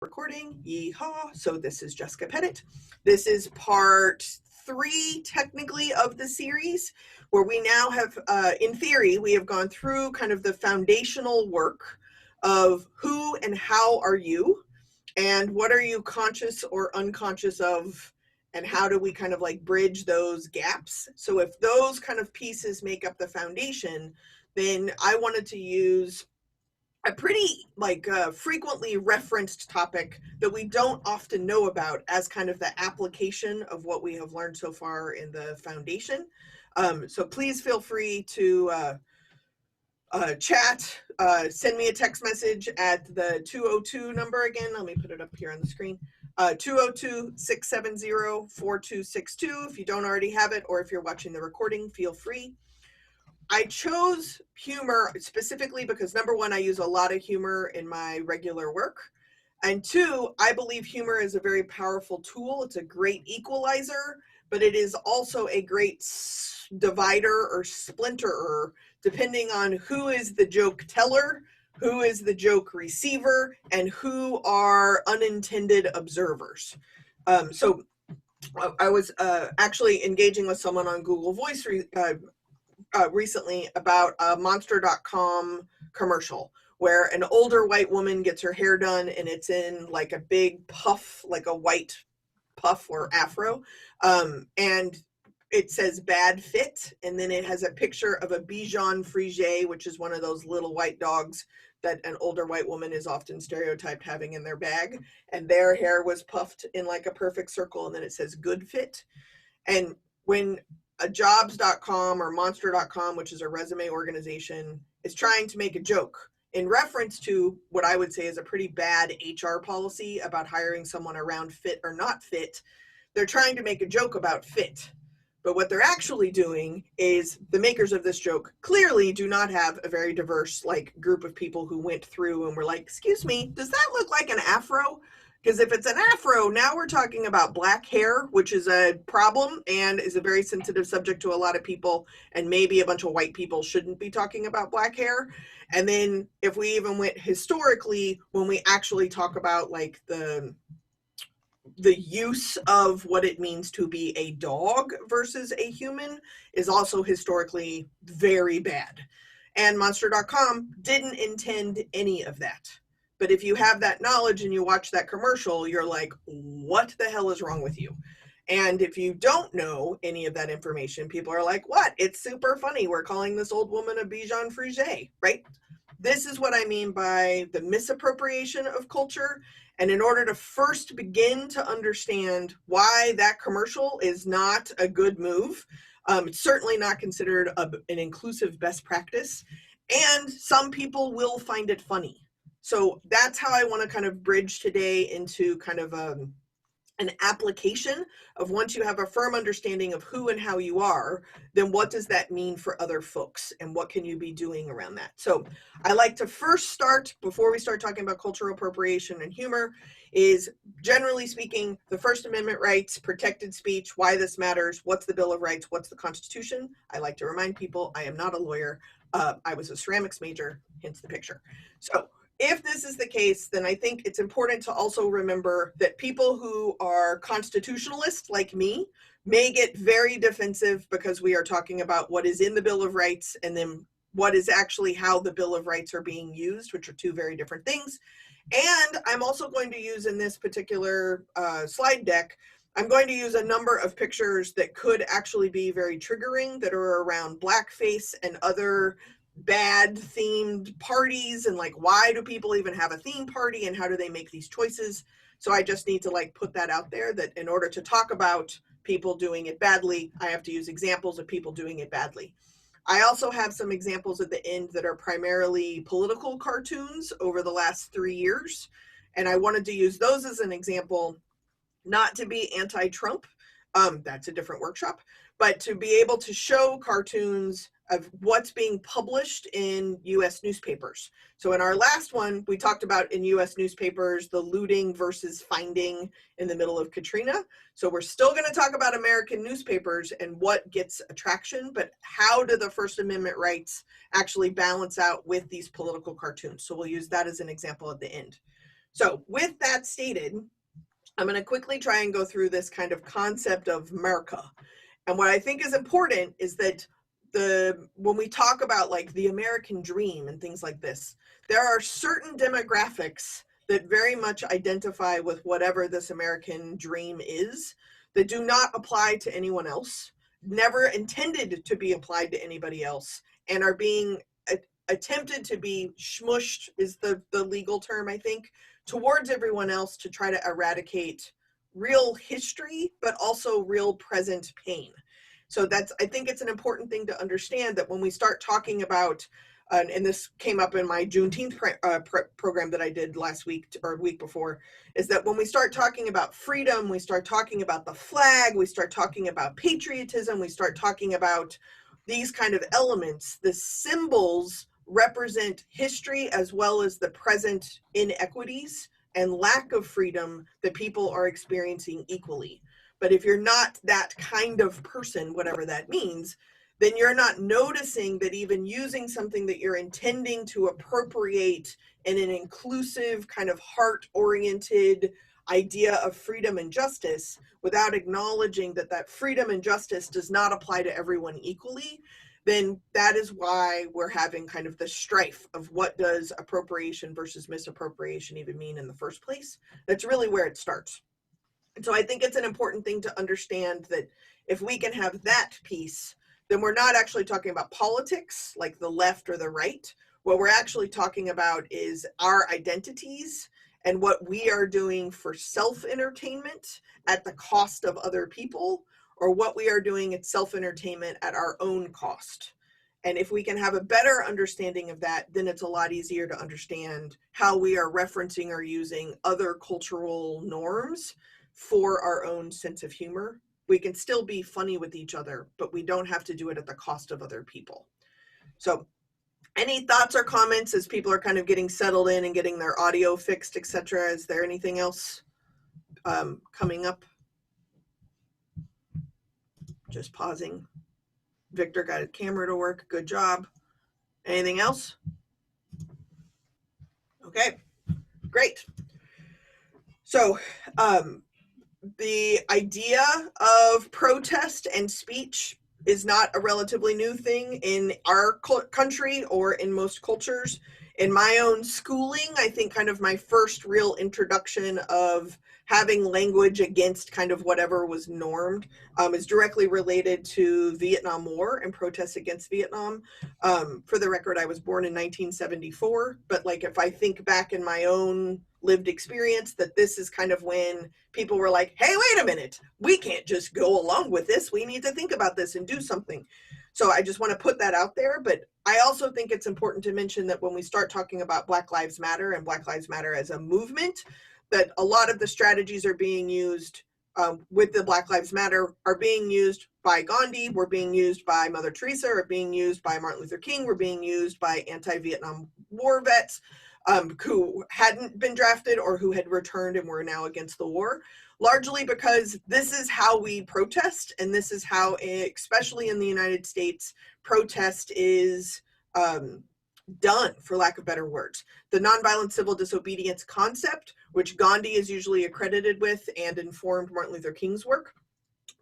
Recording. Yeehaw. So this is Jessica Pettit. This is part 3 technically of the series, where we now have, in theory, we have gone through kind of the foundational work of who and how are you, and what are you conscious or unconscious of, and how do we kind of like bridge those gaps. So if those kind of pieces make up the foundation, then I wanted to use a pretty frequently referenced topic that we don't often know about as kind of the application of what we have learned so far in the foundation. So please feel free to chat, send me a text message at the 202 number again. Let me put it up here on the screen. 202-670-4262. If you don't already have it, or if you're watching the recording, feel free. I chose humor specifically because, number one, I use a lot of humor in my regular work. And two, I believe humor is a very powerful tool. It's a great equalizer, but it is also a great divider or splinterer, depending on who is the joke teller, who is the joke receiver, and who are unintended observers. So I was actually engaging with someone on Google Voice recently about a monster.com commercial where an older white woman gets her hair done, and it's in like a big puff, like a white puff or afro, and it says bad fit, and then it has a picture of a Bichon Frise, which is one of those little white dogs that an older white woman is often stereotyped having in their bag, and their hair was puffed in like a perfect circle, and then it says good fit. And when a jobs.com or monster.com, which is a resume organization, is trying to make a joke in reference to what I would say is a pretty bad HR policy about hiring someone around fit or not fit, they're trying to make a joke about fit. But what they're actually doing is the makers of this joke clearly do not have a very diverse group of people who went through and were like, excuse me, does that look like an afro? Because if it's an afro, now we're talking about black hair, which is a problem and is a very sensitive subject to a lot of people. And maybe a bunch of white people shouldn't be talking about black hair. And then if we even went historically, when we actually talk about the use of what it means to be a dog versus a human is also historically very bad. And monster.com didn't intend any of that. But if you have that knowledge and you watch that commercial, you're like, what the hell is wrong with you? And if you don't know any of that information, people are like, what? It's super funny. We're calling this old woman a Bichon Frise, right? This is what I mean by the misappropriation of culture. And in order to first begin to understand why that commercial is not a good move, it's certainly not considered an inclusive best practice. And some people will find it funny. So that's how I want to kind of bridge today into kind of an application of, once you have a firm understanding of who and how you are, then what does that mean for other folks and what can you be doing around that? So I like to first start, before we start talking about cultural appropriation and humor, is generally speaking, the First Amendment rights, protected speech, why this matters, what's the Bill of Rights, what's the Constitution. I like to remind people I am not a lawyer. I was a ceramics major, hence the picture. So if this is the case, then I think it's important to also remember that people who are constitutionalists like me may get very defensive because we are talking about what is in the Bill of Rights and then what is actually how the Bill of Rights are being used, which are two very different things. And I'm also going to use in this particular slide deck, I'm going to use a number of pictures that could actually be very triggering, that are around blackface and other bad themed parties, and why do people even have a theme party and how do they make these choices. So I just need to put that out there, that in order to talk about people doing it badly, I have to use examples of people doing it badly. I also have some examples at the end that are primarily political cartoons over the last 3 years, and I wanted to use those as an example, not to be anti-Trump, that's a different workshop, but to be able to show cartoons of what's being published in U.S. newspapers. So in our last one, we talked about in U.S. newspapers, the looting versus finding in the middle of Katrina. So we're still going to talk about American newspapers and what gets attraction, but how do the First Amendment rights actually balance out with these political cartoons? So we'll use that as an example at the end. So with that stated, I'm going to quickly try and go through this kind of concept of America. And what I think is important is that when we talk about like the American dream and things like this, there are certain demographics that very much identify with whatever this American dream is that do not apply to anyone else, never intended to be applied to anybody else, and are being attempted to be smushed is the legal term, I think, towards everyone else to try to eradicate real history, but also real present pain. So I think it's an important thing to understand that when we start talking about, and this came up in my Juneteenth program that I did last week or week before, is that when we start talking about freedom, we start talking about the flag, we start talking about patriotism, we start talking about these kind of elements, the symbols represent history as well as the present inequities and lack of freedom that people are experiencing equally. But if you're not that kind of person, whatever that means, then you're not noticing that even using something that you're intending to appropriate in an inclusive, kind of heart-oriented idea of freedom and justice, without acknowledging that that freedom and justice does not apply to everyone equally, then that is why we're having kind of the strife of what does appropriation versus misappropriation even mean in the first place. That's really where it starts. And so I think it's an important thing to understand that if we can have that piece, then we're not actually talking about politics, like the left or the right. What we're actually talking about is our identities and what we are doing for self-entertainment at the cost of other people, or what we are doing at self-entertainment at our own cost. And if we can have a better understanding of that, then it's a lot easier to understand how we are referencing or using other cultural norms for our own sense of humor. We can still be funny with each other, but we don't have to do it at the cost of other people. So any thoughts or comments as people are kind of getting settled in and getting their audio fixed, etc.? Is there anything else coming up? Just pausing. Victor got his camera to work. Good job. Anything else? Okay, great. So the idea of protest and speech is not a relatively new thing in our country or in most cultures. In my own schooling, I think kind of my first real introduction of having language against kind of whatever was normed is directly related to Vietnam War and protests against Vietnam. For the record, I was born in 1974, but like if I think back in my own lived experience, that this is kind of when people were like, hey, wait a minute, we can't just go along with this. We need to think about this and do something. So I just want to put that out there. But I also think it's important to mention that when we start talking about Black Lives Matter and Black Lives Matter as a movement, that a lot of the strategies are being used with the Black Lives Matter are being used by Gandhi, were being used by Mother Teresa, are being used by Martin Luther King, were being used by anti-Vietnam War vets who hadn't been drafted or who had returned and were now against the war, largely because this is how we protest, and this is how, especially in the United States, protest is done, for lack of better words. The nonviolent civil disobedience concept, which Gandhi is usually accredited with and informed Martin Luther King's work,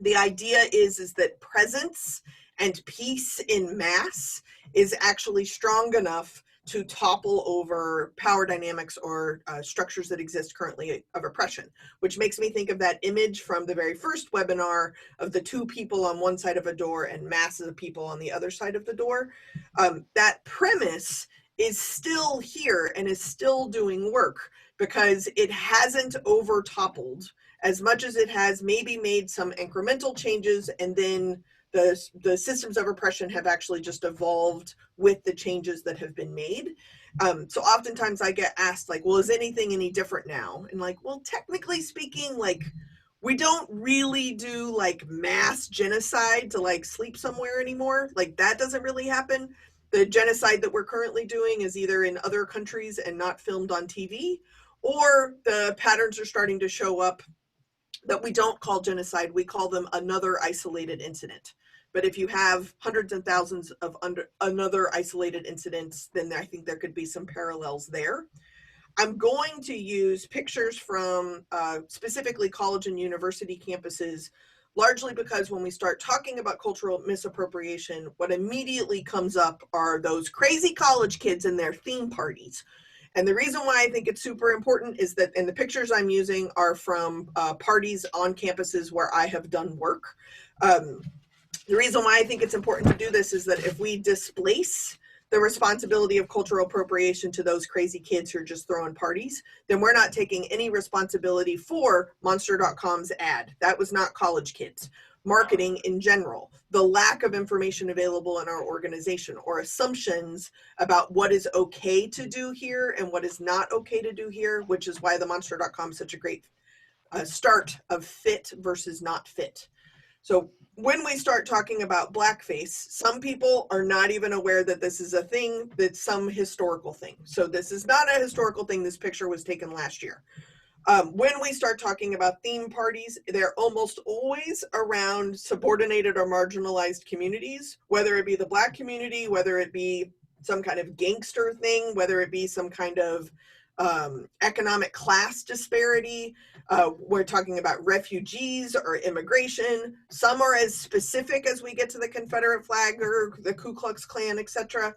the idea is that presence and peace in mass is actually strong enough to topple over power dynamics or structures that exist currently of oppression, which makes me think of that image from the very first webinar of the two people on one side of a door and masses of people on the other side of the door. That premise is still here and is still doing work because it hasn't over toppled as much as it has maybe made some incremental changes, and then the systems of oppression have actually just evolved with the changes that have been made. So oftentimes I get asked like, well, is anything any different now? And like, well, technically speaking, like we don't really do like mass genocide to like sleep somewhere anymore. Like that doesn't really happen. The genocide that we're currently doing is either in other countries and not filmed on TV, or the patterns are starting to show up that we don't call genocide, we call them another isolated incident. But if you have hundreds and thousands of another isolated incidents, then I think there could be some parallels there. I'm going to use pictures from specifically college and university campuses, largely because when we start talking about cultural misappropriation, what immediately comes up are those crazy college kids and their theme parties. And the reason why I think it's super important is that, and the pictures I'm using are from parties on campuses where I have done work. The reason why I think it's important to do this is that if we displace the responsibility of cultural appropriation to those crazy kids who are just throwing parties, then we're not taking any responsibility for Monster.com's ad. That was not college kids. Marketing in general, the lack of information available in our organization, or assumptions about what is okay to do here and what is not okay to do here, which is why the Monster.com is such a great start of fit versus not fit. So when we start talking about blackface, some people are not even aware that this is a thing, that's some historical thing. So this is not a historical thing. This picture was taken last year. When we start talking about theme parties, they're almost always around subordinated or marginalized communities, whether it be the Black community, whether it be some kind of gangster thing, whether it be some kind of economic class disparity. We're talking about refugees or immigration. Some are as specific as we get to the Confederate flag or the Ku Klux Klan, etc.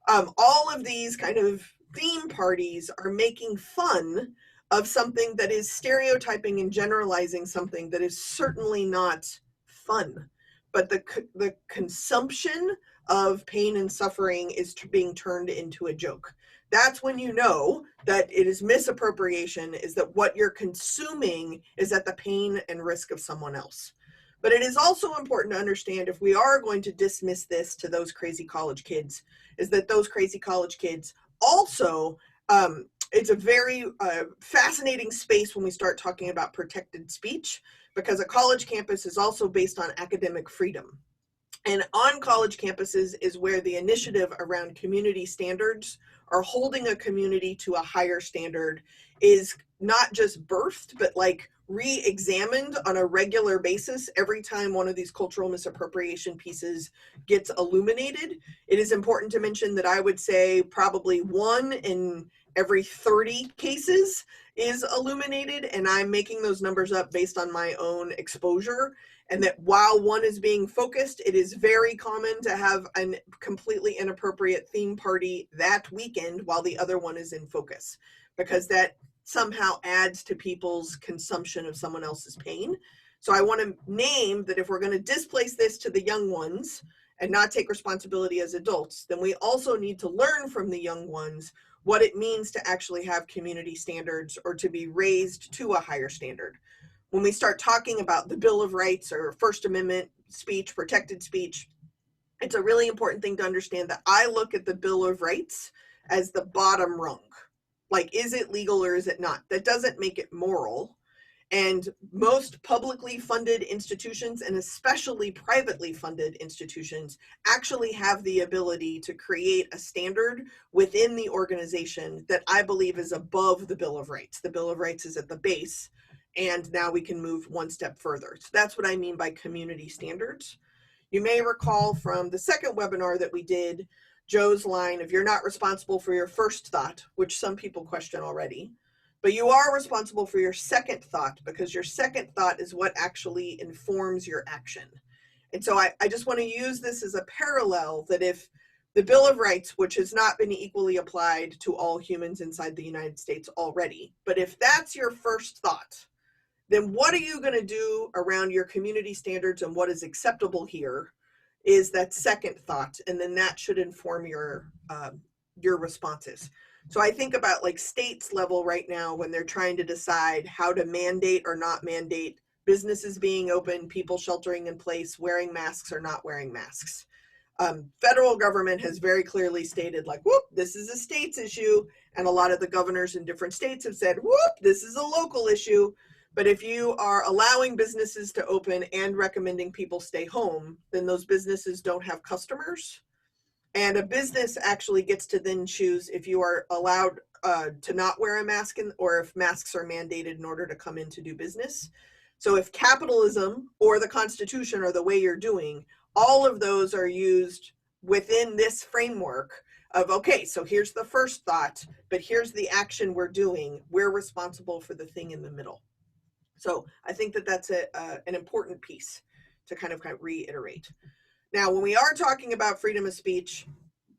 All of these kind of theme parties are making fun of something that is stereotyping and generalizing something that is certainly not fun. But the consumption of pain and suffering is being turned into a joke. That's when you know that it is misappropriation, is that what you're consuming is at the pain and risk of someone else. But it is also important to understand, if we are going to dismiss this to those crazy college kids, is that those crazy college kids also, it's a very fascinating space when we start talking about protected speech, because a college campus is also based on academic freedom. And on college campuses is where the initiative around community standards, or holding a community to a higher standard, is not just birthed, but like re-examined on a regular basis every time one of these cultural misappropriation pieces gets illuminated. It is important to mention that I would say probably 1 in every 30 cases is illuminated, and I'm making those numbers up based on my own exposure. And that while one is being focused, it is very common to have a completely inappropriate theme party that weekend while the other one is in focus, because that somehow adds to people's consumption of someone else's pain. So I want to name that if we're going to displace this to the young ones and not take responsibility as adults, then we also need to learn from the young ones what it means to actually have community standards, or to be raised to a higher standard. When we start talking about the Bill of Rights or First Amendment speech, protected speech, it's a really important thing to understand that I look at the Bill of Rights as the bottom rung. Like, is it legal or is it not? That doesn't make it moral. And most publicly funded institutions, and especially privately funded institutions, actually have the ability to create a standard within the organization that I believe is above the Bill of Rights. The Bill of Rights is at the base, and now we can move one step further. So that's what I mean by community standards. You may recall from the second webinar that we did, Joe's line of, you're not responsible for your first thought, which some people question already, but you are responsible for your second thought, because your second thought is what actually informs your action. And so I just want to use this as a parallel, that if the Bill of Rights, which has not been equally applied to all humans inside the United States already, but if that's your first thought, then what are you going to do around your community standards and what is acceptable here is that second thought, and then that should inform your responses. So I think about like states level right now when they're trying to decide how to mandate or not mandate businesses being open, people sheltering in place, wearing masks or not wearing masks. Federal government has very clearly stated, like, whoop, this is a state's issue. And a lot of the governors in different states have said, whoop, this is a local issue. But if you are allowing businesses to open and recommending people stay home, then those businesses don't have customers. And a business actually gets to then choose if you are allowed to not wear a mask, or if masks are mandated in order to come in to do business. So if capitalism or the Constitution are the way you're doing, all of those are used within this framework of, okay, so here's the first thought, but here's the action we're doing. We're responsible for the thing in the middle. So I think that that's an important piece to kind of reiterate. Now, when we are talking about freedom of speech,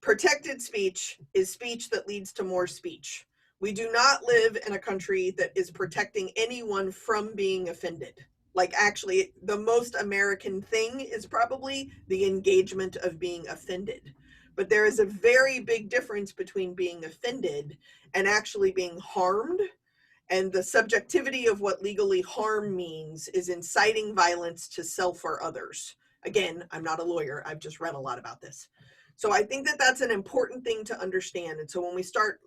protected speech is speech that leads to more speech. We do not live in a country that is protecting anyone from being offended. Like, actually, the most American thing is probably the engagement of being offended. But there is a very big difference between being offended and actually being harmed. And the subjectivity of what legally harm means is inciting violence to self or others. Again, I'm not a lawyer. I've just read a lot about this. So I think that that's an important thing to understand. And so when we start,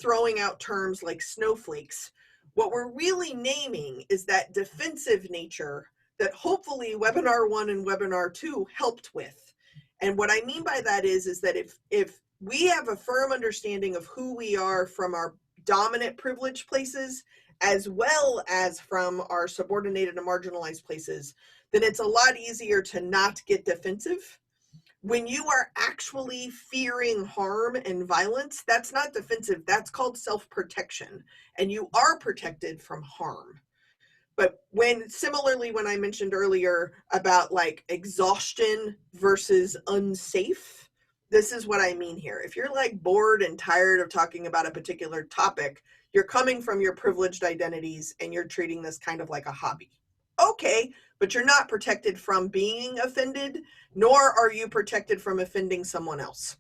throwing out terms like snowflakes, what we're really naming is that defensive nature that hopefully webinar 1 and webinar 2 helped with. And what I mean by that is that if we have a firm understanding of who we are from our dominant privileged places, as well as from our subordinated and marginalized places, then it's a lot easier to not get defensive. When you are actually fearing harm and violence, that's not defensive, that's called self-protection, and you are protected from harm. But similarly, when I mentioned earlier about like exhaustion versus unsafe, this is what I mean here. If you're like bored and tired of talking about a particular topic, you're coming from your privileged identities and you're treating this kind of like a hobby. Okay, but you're not protected from being offended, nor are you protected from offending someone else.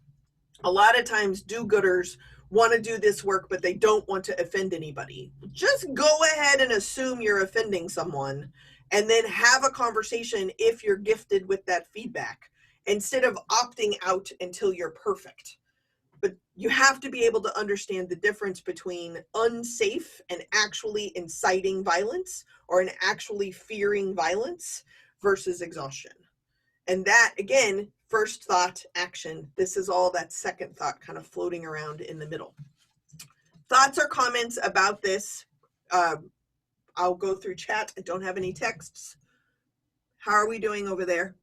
A lot of times do-gooders want to do this work, but they don't want to offend anybody. Just go ahead and assume you're offending someone and then have a conversation if you're gifted with that feedback, instead of opting out until you're perfect. But you have to be able to understand the difference between unsafe and actually inciting violence, or an actually fearing violence, versus exhaustion. And that, again, first thought, action. This is all that second thought kind of floating around in the middle. Thoughts or comments about this? I'll go through chat. I don't have any texts. How are we doing over there?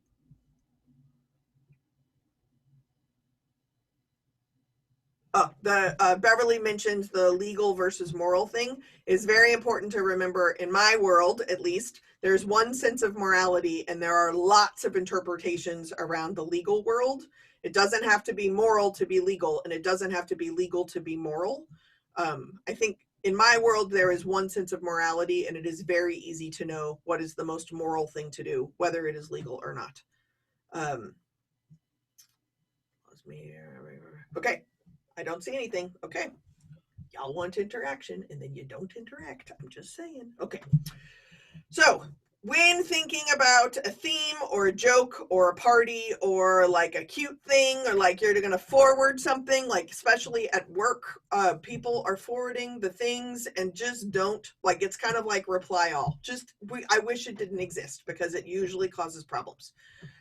Beverly mentioned the legal versus moral thing. Is very important to remember. In my world, at least, there's one sense of morality, and there are lots of interpretations around the legal world. It doesn't have to be moral to be legal, and it doesn't have to be legal to be moral. I think in my world, there is one sense of morality, and it is very easy to know what is the most moral thing to do, whether it is legal or not. Okay. I don't see anything. Okay. Y'all want interaction and then you don't interact. I'm just saying. Okay. So when thinking about a theme or a joke or a party or like a cute thing, or like you're going to forward something, like especially at work, people are forwarding the things and just don't, like, it's kind of like reply all. I wish it didn't exist because it usually causes problems.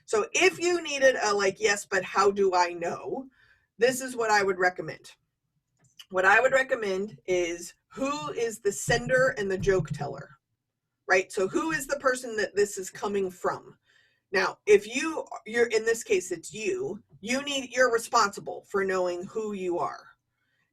So if you needed a like, yes, but how do I know? This is what I would recommend. What I would recommend is, who is the sender and the joke teller, right? So who is the person that this is coming from? Now, if you're in this case, it's you're responsible for knowing who you are.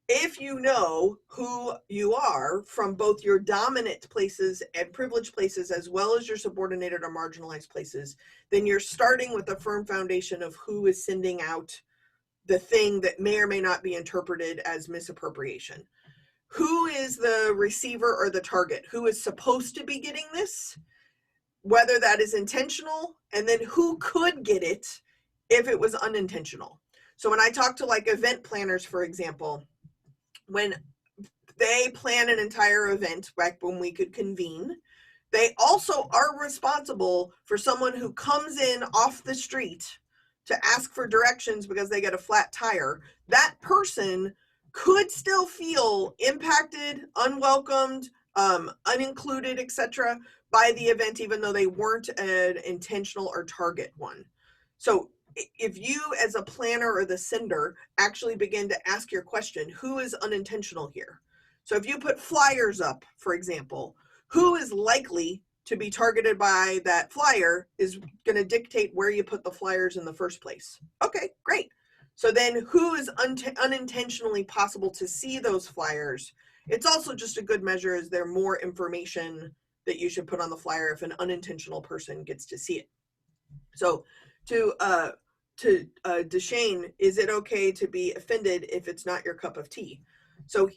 If you know who you are from both your dominant places and privileged places, as well as your subordinated or marginalized places, then you're starting with a firm foundation of who is sending out the thing that may or may not be interpreted as misappropriation. Who is the receiver or the target? Who is supposed to be getting this? Whether that is intentional, and then who could get it if it was unintentional. So when I talk to like event planners, for example, when they plan an entire event back when we could convene, they also are responsible for someone who comes in off the street to ask for directions because they get a flat tire. That person could still feel impacted, unwelcomed, unincluded, etc. by the event, even though they weren't an intentional or target one. So if you as a planner or the sender actually begin to ask your question, who is unintentional here? So if you put flyers up, for example, who is likely to be targeted by that flyer is going to dictate where you put the flyers in the first place. Okay, great. So then who is unintentionally possible to see those flyers? It's also just a good measure. Is there more information that you should put on the flyer if an unintentional person gets to see it? So to Deshane, is it okay to be offended if it's not your cup of tea? So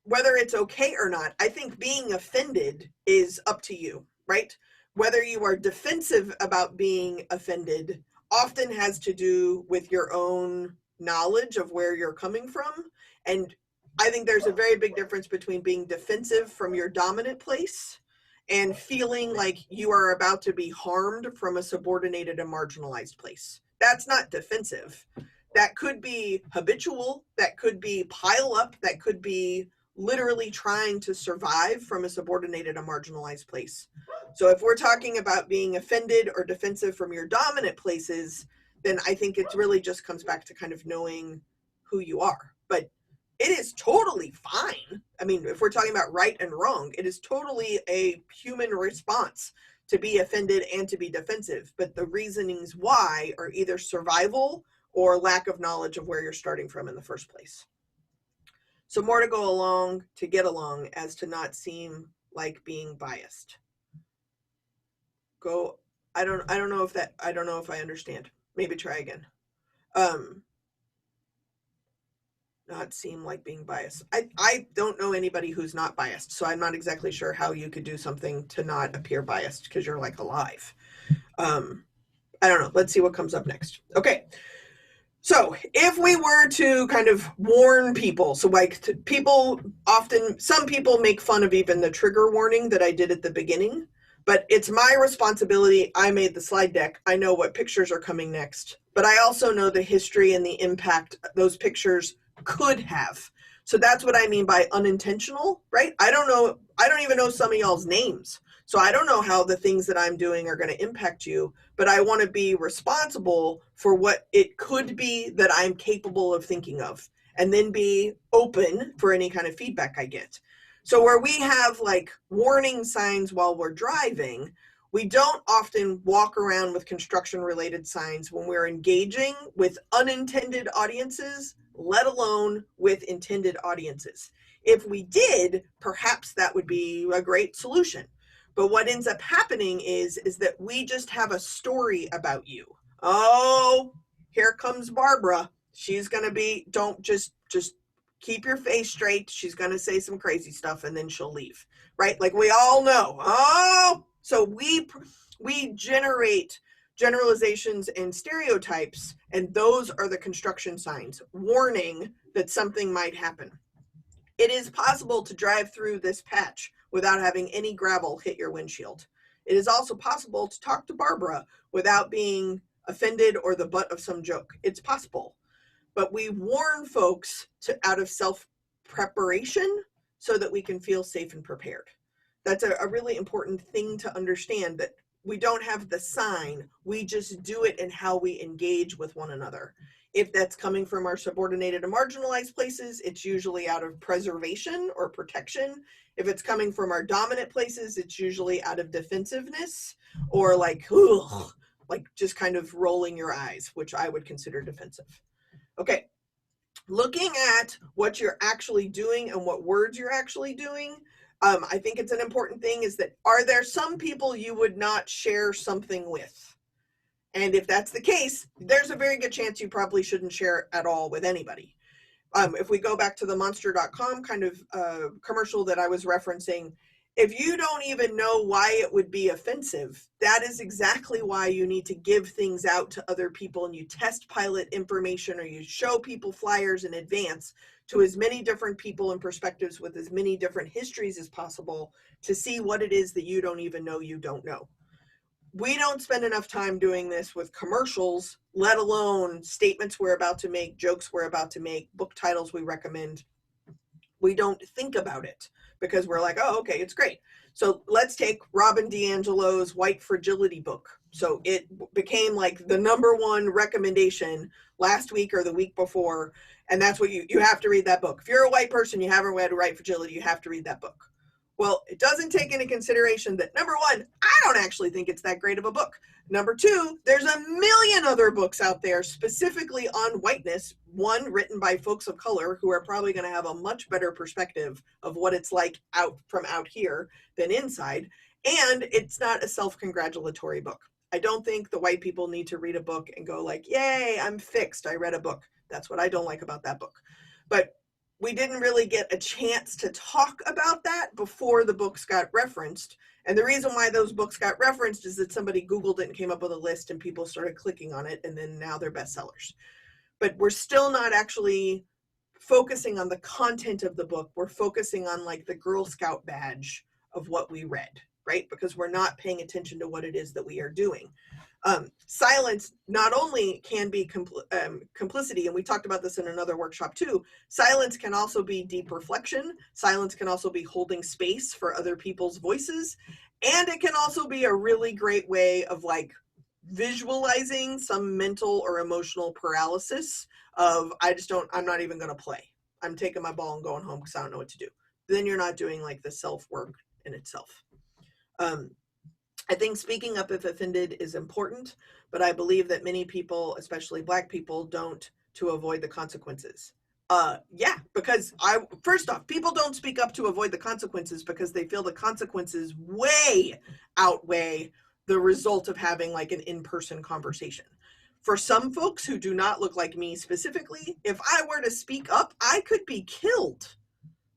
whether it's okay or not, I think being offended is up to you, right? Whether you are defensive about being offended often has to do with your own knowledge of where you're coming from. And I think there's a very big difference between being defensive from your dominant place and feeling like you are about to be harmed from a subordinated and marginalized place. That's not defensive. That could be habitual, that could be pile up, that could be literally trying to survive from a subordinated and marginalized place. So if we're talking about being offended or defensive from your dominant places, then I think it really just comes back to kind of knowing who you are. But it is totally fine. I mean, if we're talking about right and wrong, it is totally a human response to be offended and to be defensive. But the reasonings why are either survival or lack of knowledge of where you're starting from in the first place. So more to go along to get along as to not seem like being biased. I don't know if I understand. Maybe try again. Not seem like being biased. I don't know anybody who's not biased, so I'm not exactly sure how you could do something to not appear biased because you're like alive. I don't know. Let's see what comes up next. Okay. So if we were to kind of warn people, so like some people make fun of even the trigger warning that I did at the beginning, but it's my responsibility. I made the slide deck. I know what pictures are coming next, but I also know the history and the impact those pictures could have. So that's what I mean by unintentional, right? I don't even know some of y'all's names. So I don't know how the things that I'm doing are going to impact you, but I want to be responsible for what it could be that I'm capable of thinking of, and then be open for any kind of feedback I get. So where we have like warning signs while we're driving, we don't often walk around with construction related signs when we're engaging with unintended audiences, let alone with intended audiences. If we did, perhaps that would be a great solution. But what ends up happening is that we just have a story about you. Oh, here comes Barbara. She's going to be, don't just keep your face straight. She's going to say some crazy stuff and then she'll leave, right? Like we all know. Oh, so we generate generalizations and stereotypes, and those are the construction signs, warning that something might happen. It is possible to drive through this patch without having any gravel hit your windshield. It is also possible to talk to Barbara without being offended or the butt of some joke. It's possible. But we warn folks out of self-preparation so that we can feel safe and prepared. That's a really important thing to understand, that we don't have the sign, we just do it in how we engage with one another. If that's coming from our subordinated and marginalized places, it's usually out of preservation or protection. If it's coming from our dominant places, it's usually out of defensiveness or like, ugh, like just kind of rolling your eyes, which I would consider defensive. Okay, looking at what you're actually doing and what words you're actually doing, I think it's an important thing is that, are there some people you would not share something with? And if that's the case, there's a very good chance you probably shouldn't share at all with anybody. If we go back to the monster.com kind of commercial that I was referencing, if you don't even know why it would be offensive, that is exactly why you need to give things out to other people and you test pilot information or you show people flyers in advance to as many different people and perspectives with as many different histories as possible to see what it is that you don't even know you don't know. We don't spend enough time doing this with commercials, let alone statements we're about to make, jokes we're about to make, book titles we recommend. We don't think about it because we're like, oh, okay, it's great. So let's take Robin DiAngelo's White Fragility book. So it became like the #1 recommendation last week or the week before. And that's what you have to read that book. If you're a white person, you haven't read White Fragility, you have to read that book. Well, it doesn't take into consideration that, number one, I don't actually think it's that great of a book. Number two, there's a million other books out there specifically on whiteness, one written by folks of color who are probably going to have a much better perspective of what it's like out here than inside. And it's not a self-congratulatory book. I don't think the white people need to read a book and go like, yay, I'm fixed, I read a book. That's what I don't like about that book. But we didn't really get a chance to talk about that before the books got referenced. And the reason why those books got referenced is that somebody Googled it and came up with a list and people started clicking on it, and then now they're bestsellers. But we're still not actually focusing on the content of the book. We're focusing on like the Girl Scout badge of what we read, right? Because we're not paying attention to what it is that we are doing. Silence not only can be complicity, and we talked about this in another workshop too, silence can also be deep reflection. Silence can also be holding space for other people's voices. And it can also be a really great way of like visualizing some mental or emotional paralysis of, I'm not even going to play. I'm taking my ball and going home because I don't know what to do. Then you're not doing like the self-work in itself. I think speaking up if offended is important, but I believe that many people, especially Black people, don't to avoid the consequences. Yeah, because first off, people don't speak up to avoid the consequences because they feel the consequences way outweigh the result of having like an in-person conversation. For some folks who do not look like me specifically, if I were to speak up, I could be killed.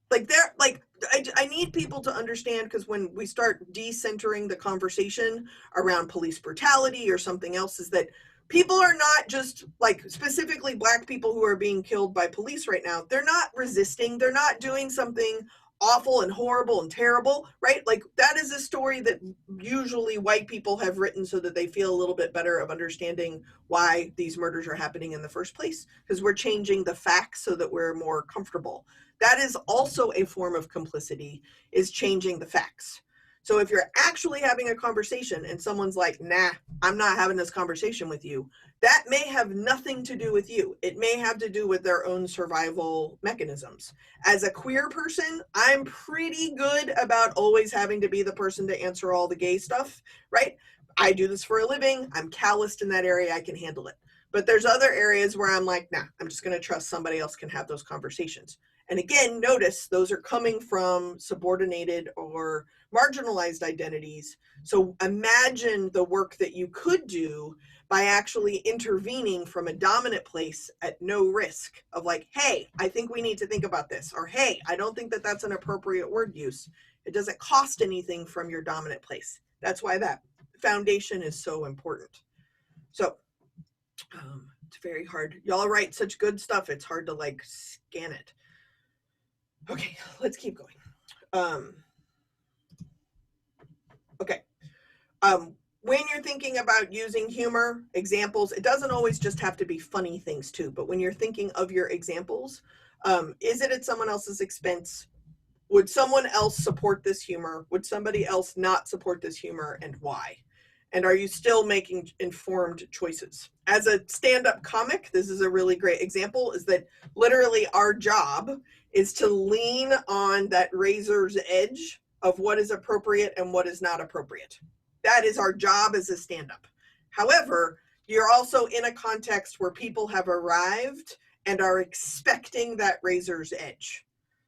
I need people to understand, because when we start decentering the conversation around police brutality or something else, is that people are not just like specifically Black people who are being killed by police right now. They're not resisting. They're not doing something awful and horrible and terrible, right? Like that is a story that usually white people have written so that they feel a little bit better of understanding why these murders are happening in the first place, because we're changing the facts so that we're more comfortable. That is also a form of complicity, is changing the facts. So if you're actually having a conversation and someone's like, nah, I'm not having this conversation with you, that may have nothing to do with you. It may have to do with their own survival mechanisms. As a queer person, I'm pretty good about always having to be the person to answer all the gay stuff, right? I do this for a living. I'm calloused in that area. I can handle it. But there's other areas where I'm like, nah, I'm just going to trust somebody else can have those conversations. And again, notice those are coming from subordinated or marginalized identities. So imagine the work that you could do by actually intervening from a dominant place at no risk of like, hey, I think we need to think about this, or hey, I don't think that that's an appropriate word use. It doesn't cost anything from your dominant place. That's why that foundation is so important. So it's very hard. Y'all write such good stuff. It's hard to like scan it. Okay, let's keep going. Okay. When you're thinking about using humor, examples, it doesn't always just have to be funny things too, but when you're thinking of your examples, is it at someone else's expense? Would someone else support this humor? Would somebody else not support this humor, and why? And are you still making informed choices? As a stand-up comic, this is a really great example, is that literally our job is to lean on that razor's edge of what is appropriate and what is not appropriate. That is our job as a stand-up. However, you're also in a context where people have arrived and are expecting that razor's edge.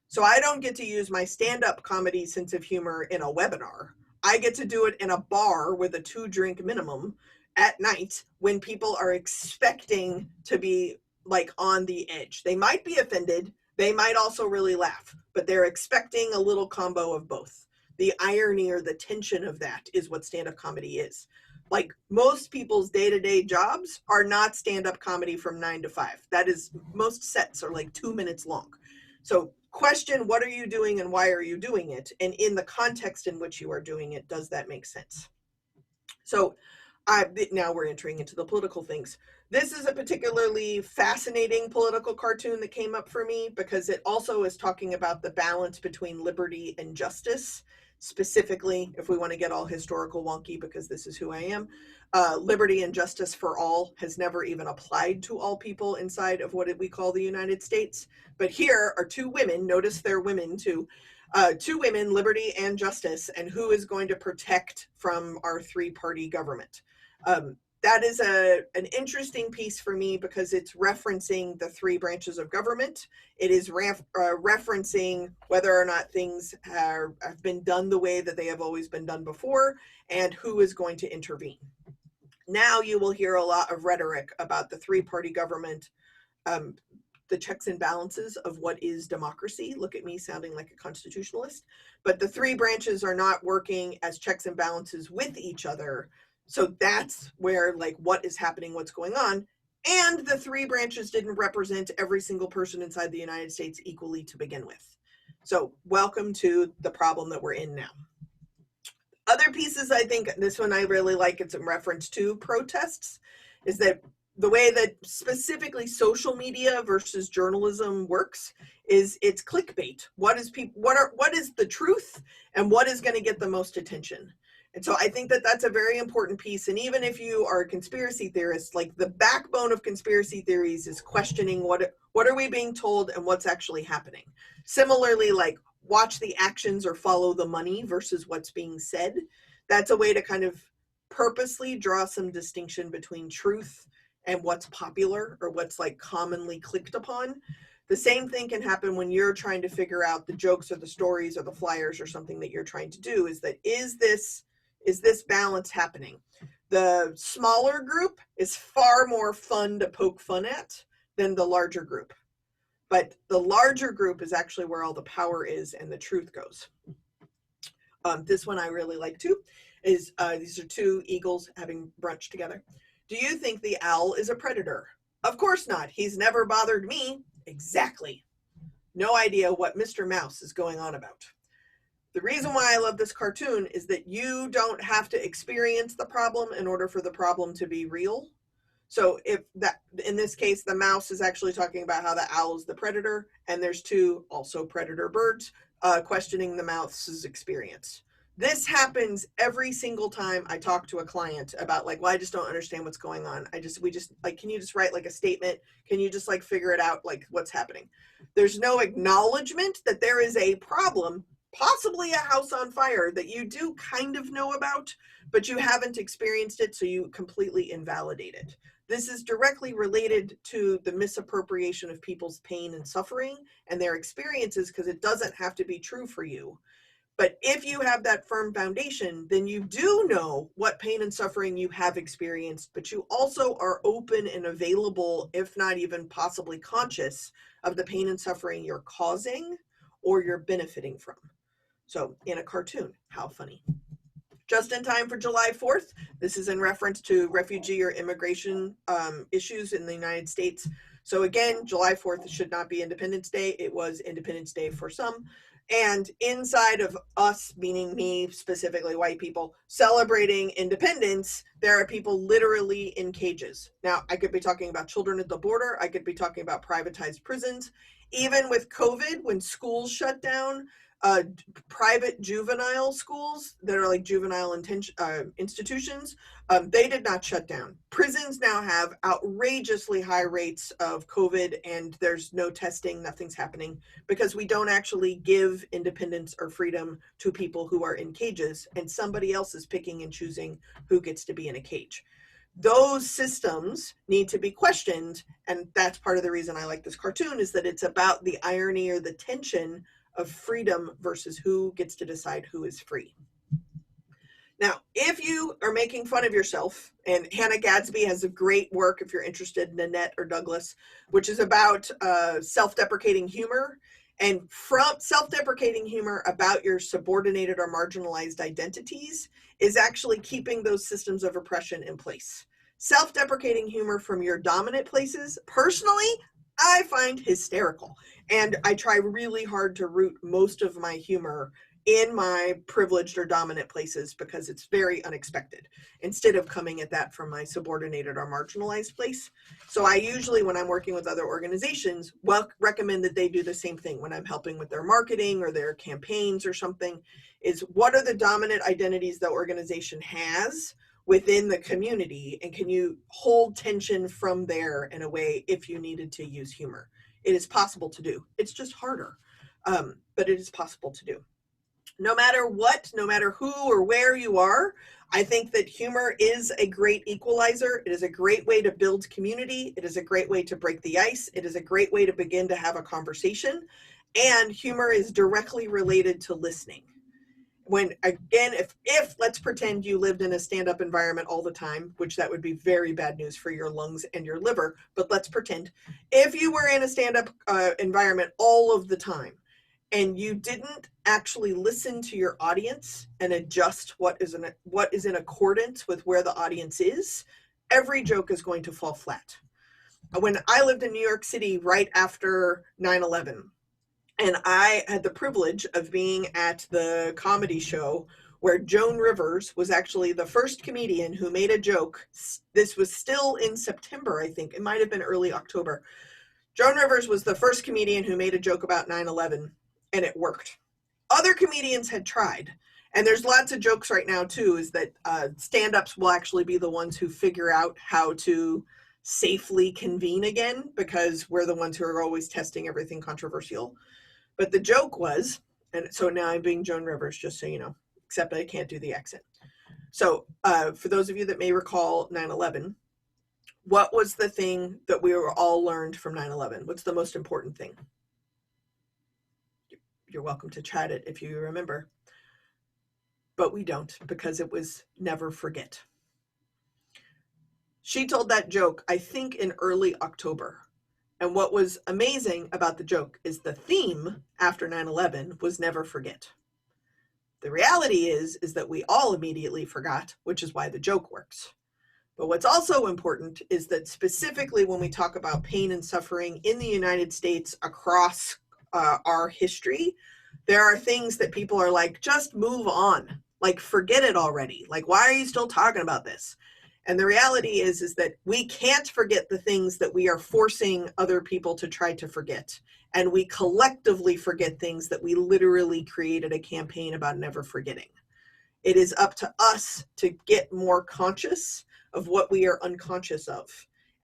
So I don't get to use my stand-up comedy sense of humor in a webinar. I get to do it in a bar with a 2-drink minimum at night when people are expecting to be like on the edge. They might be offended. They might also really laugh, but they're expecting a little combo of both. The irony or the tension of that is what stand-up comedy is. Like most people's day-to-day jobs are not stand-up comedy from 9 to 5. That is, most sets are like 2 minutes long. So question, what are you doing and why are you doing it? And in the context in which you are doing it, does that make sense? So now we're entering into the political things. This is a particularly fascinating political cartoon that came up for me because it also is talking about the balance between liberty and justice. Specifically, if we want to get all historical wonky, because this is who I am, liberty and justice for all has never even applied to all people inside of what we call the United States. But here are 2 women, notice they're women too, Two women, liberty and justice, and who is going to protect from our three-party government. That is an interesting piece for me because it's referencing the three branches of government. It is referencing whether or not things have been done the way that they have always been done before, and who is going to intervene. Now you will hear a lot of rhetoric about the three-party government, the checks and balances of what is democracy. Look at me sounding like a constitutionalist. But the three branches are not working as checks and balances with each other. So that's where, like, what is happening, what's going on. And the three branches didn't represent every single person inside the United States equally to begin with. So welcome to the problem that we're in now. Other pieces, I think this one I really like, it's in reference to protests, is that the way that specifically social media versus journalism works is it's clickbait. What is the truth and what is going to get the most attention? And so I think that that's a very important piece. And even if you are a conspiracy theorist, like, the backbone of conspiracy theories is questioning what are we being told and what's actually happening. Similarly, like, watch the actions or follow the money versus what's being said. That's a way to kind of purposely draw some distinction between truth and what's popular or what's, like, commonly clicked upon. The same thing can happen when you're trying to figure out the jokes or the stories or the flyers or something that you're trying to do, is that is this balance happening? The smaller group is far more fun to poke fun at than the larger group. But the larger group is actually where all the power is and the truth goes. This one I really like too, is these are two eagles having brunch together. Do you think the owl is a predator? Of course not. He's never bothered me. Exactly. No idea what Mr. Mouse is going on about. The reason why I love this cartoon is that you don't have to experience the problem in order for the problem to be real. So if that, in this case, the mouse is actually talking about how the owl is the predator, and there's two also predator birds questioning the mouse's experience. This happens every single time I talk to a client about, like, well, I just don't understand what's going on. We just like, can you just write like a statement? Can you just like figure it out, like what's happening? There's no acknowledgement that there is a problem, possibly a house on fire that you do kind of know about, but you haven't experienced it, so you completely invalidate it. This is directly related to the misappropriation of people's pain and suffering and their experiences, because it doesn't have to be true for you. But if you have that firm foundation, then you do know what pain and suffering you have experienced, but you also are open and available, if not even possibly conscious, of the pain and suffering you're causing or you're benefiting from. So in a cartoon, how funny. Just in time for July 4th. This is in reference to refugee or immigration issues in the United States. So again, July 4th should not be Independence Day. It was Independence Day for some. And inside of us, meaning me, specifically white people, celebrating independence, there are people literally in cages. Now, I could be talking about children at the border. I could be talking about privatized prisons. Even with COVID, when schools shut down, private juvenile schools that are like juvenile institutions, they did not shut down. Prisons now have outrageously high rates of COVID, and there's no testing, nothing's happening, because we don't actually give independence or freedom to people who are in cages, and somebody else is picking and choosing who gets to be in a cage. Those systems need to be questioned, and that's part of the reason I like this cartoon, is that it's about the irony or the tension of freedom versus who gets to decide who is free. Now, if you are making fun of yourself, and Hannah Gadsby has a great work, if you're interested, Nanette or Douglas, which is about self-deprecating humor, and from self-deprecating humor about your subordinated or marginalized identities is actually keeping those systems of oppression in place. Self-deprecating humor from your dominant places, personally, I find hysterical. And I try really hard to root most of my humor in my privileged or dominant places because it's very unexpected, instead of coming at that from my subordinated or marginalized place. So I usually, when I'm working with other organizations, recommend that they do the same thing when I'm helping with their marketing or their campaigns or something, is what are the dominant identities the organization has within the community, and can you hold tension from there in a way if you needed to use humor? It is possible to do. It's just harder. but it is possible to do. No matter what, no matter who or where you are, I think that humor is a great equalizer. It is a great way to build community. It is a great way to break the ice. It is a great way to begin to have a conversation. And humor is directly related to listening. When, again, if let's pretend you lived in a stand-up environment all the time, which that would be very bad news for your lungs and your liver, but let's pretend if you were in a stand-up environment all of the time, and you didn't actually listen to your audience and adjust what is in accordance with where the audience is, every joke is going to fall flat. When I lived in New York City right after 9/11, and I had the privilege of being at the comedy show where Joan Rivers was actually the first comedian who made a joke. This was still in September, I think. It might have been early October. Joan Rivers was the first comedian who made a joke about 9/11. And it worked. Other comedians had tried. And there's lots of jokes right now, too, is that stand-ups will actually be the ones who figure out how to safely convene again, because we're the ones who are always testing everything controversial. But the joke was, and so now I'm being Joan Rivers, just so you know, except I can't do the accent. So for those of you that may recall 9/11, what was the thing that we were all learned from 9/11? What's the most important thing? You're welcome to chat it if you remember. But we don't, because it was never forget. She told that joke, I think, in early October. And what was amazing about the joke is the theme after 9/11 was never forget. The reality is that we all immediately forgot, which is why the joke works. But what's also important is that specifically when we talk about pain and suffering in the United States across our history, there are things that people are like, just move on, like forget it already. Like, why are you still talking about this? And the reality is that we can't forget the things that we are forcing other people to try to forget. And we collectively forget things that we literally created a campaign about never forgetting. It is up to us to get more conscious of what we are unconscious of.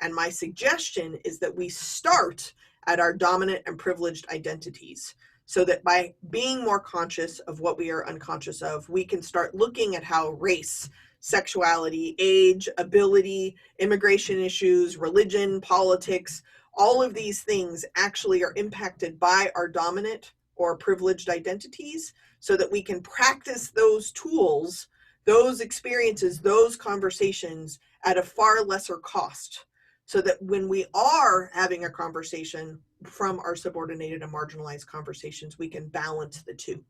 And my suggestion is that we start at our dominant and privileged identities, so that by being more conscious of what we are unconscious of, we can start looking at how race, sexuality, age, ability, immigration issues, religion, politics, all of these things actually are impacted by our dominant or privileged identities, so that we can practice those tools, those experiences, those conversations at a far lesser cost. So that when we are having a conversation from our subordinated and marginalized conversations, we can balance the two.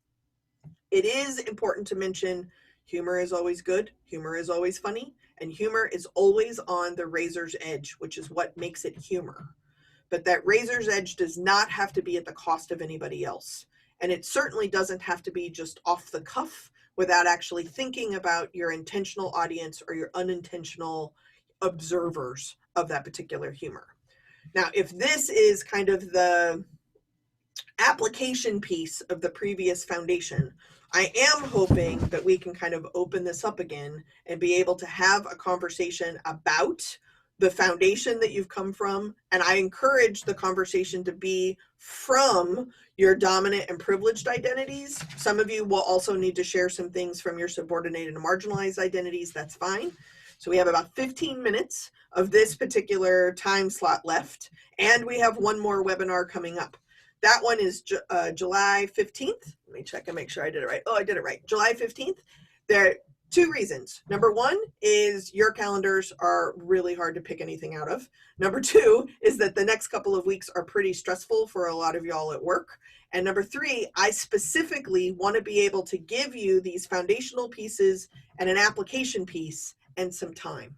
It is important to mention humor is always good, humor is always funny, and humor is always on the razor's edge, which is what makes it humor. But that razor's edge does not have to be at the cost of anybody else. And it certainly doesn't have to be just off the cuff without actually thinking about your intentional audience or your unintentional observers of that particular humor. Now, if this is kind of the application piece of the previous foundation, I am hoping that we can kind of open this up again and be able to have a conversation about the foundation that you've come from. And I encourage the conversation to be from your dominant and privileged identities. Some of you will also need to share some things from your subordinated and marginalized identities. That's fine. So we have about 15 minutes of this particular time slot left, and we have one more webinar coming up. That one is July 15th. Let me check and make sure I did it right. Oh, I did it right. July 15th. There are two reasons. Number one is your calendars are really hard to pick anything out of. Number two is that the next couple of weeks are pretty stressful for a lot of y'all at work. And number three, I specifically want to be able to give you these foundational pieces and an application piece and some time.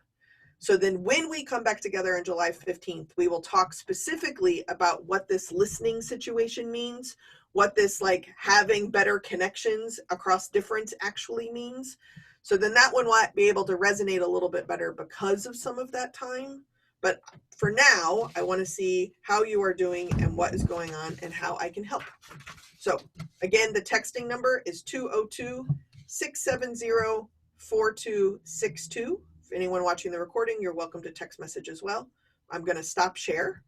So then when we come back together on July 15th, we will talk specifically about what this listening situation means, what this like having better connections across difference actually means. So then that one will be able to resonate a little bit better because of some of that time. But for now, I want to see how you are doing and what is going on and how I can help. So again, the texting number is 202-670-4262. If anyone watching the recording, you're welcome to text message as well. I'm going to stop share.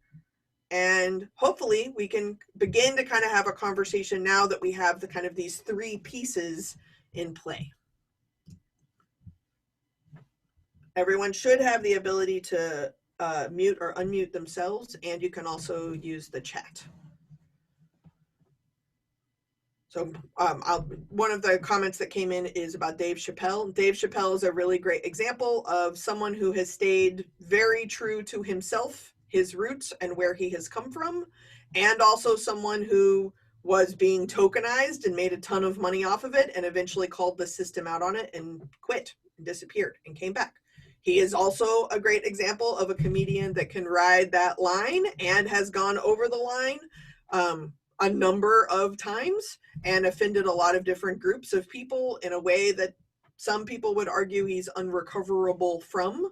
And hopefully we can begin to kind of have a conversation now that we have the kind of these three pieces in play. Everyone should have the ability to mute or unmute themselves, and you can also use the chat. So one of the comments that came in is about Dave Chappelle. Dave Chappelle is a really great example of someone who has stayed very true to himself, his roots, and where he has come from, and also someone who was being tokenized and made a ton of money off of it and eventually called the system out on it and quit and disappeared and came back. He is also a great example of a comedian that can ride that line and has gone over the line a number of times and offended a lot of different groups of people in a way that some people would argue he's unrecoverable from.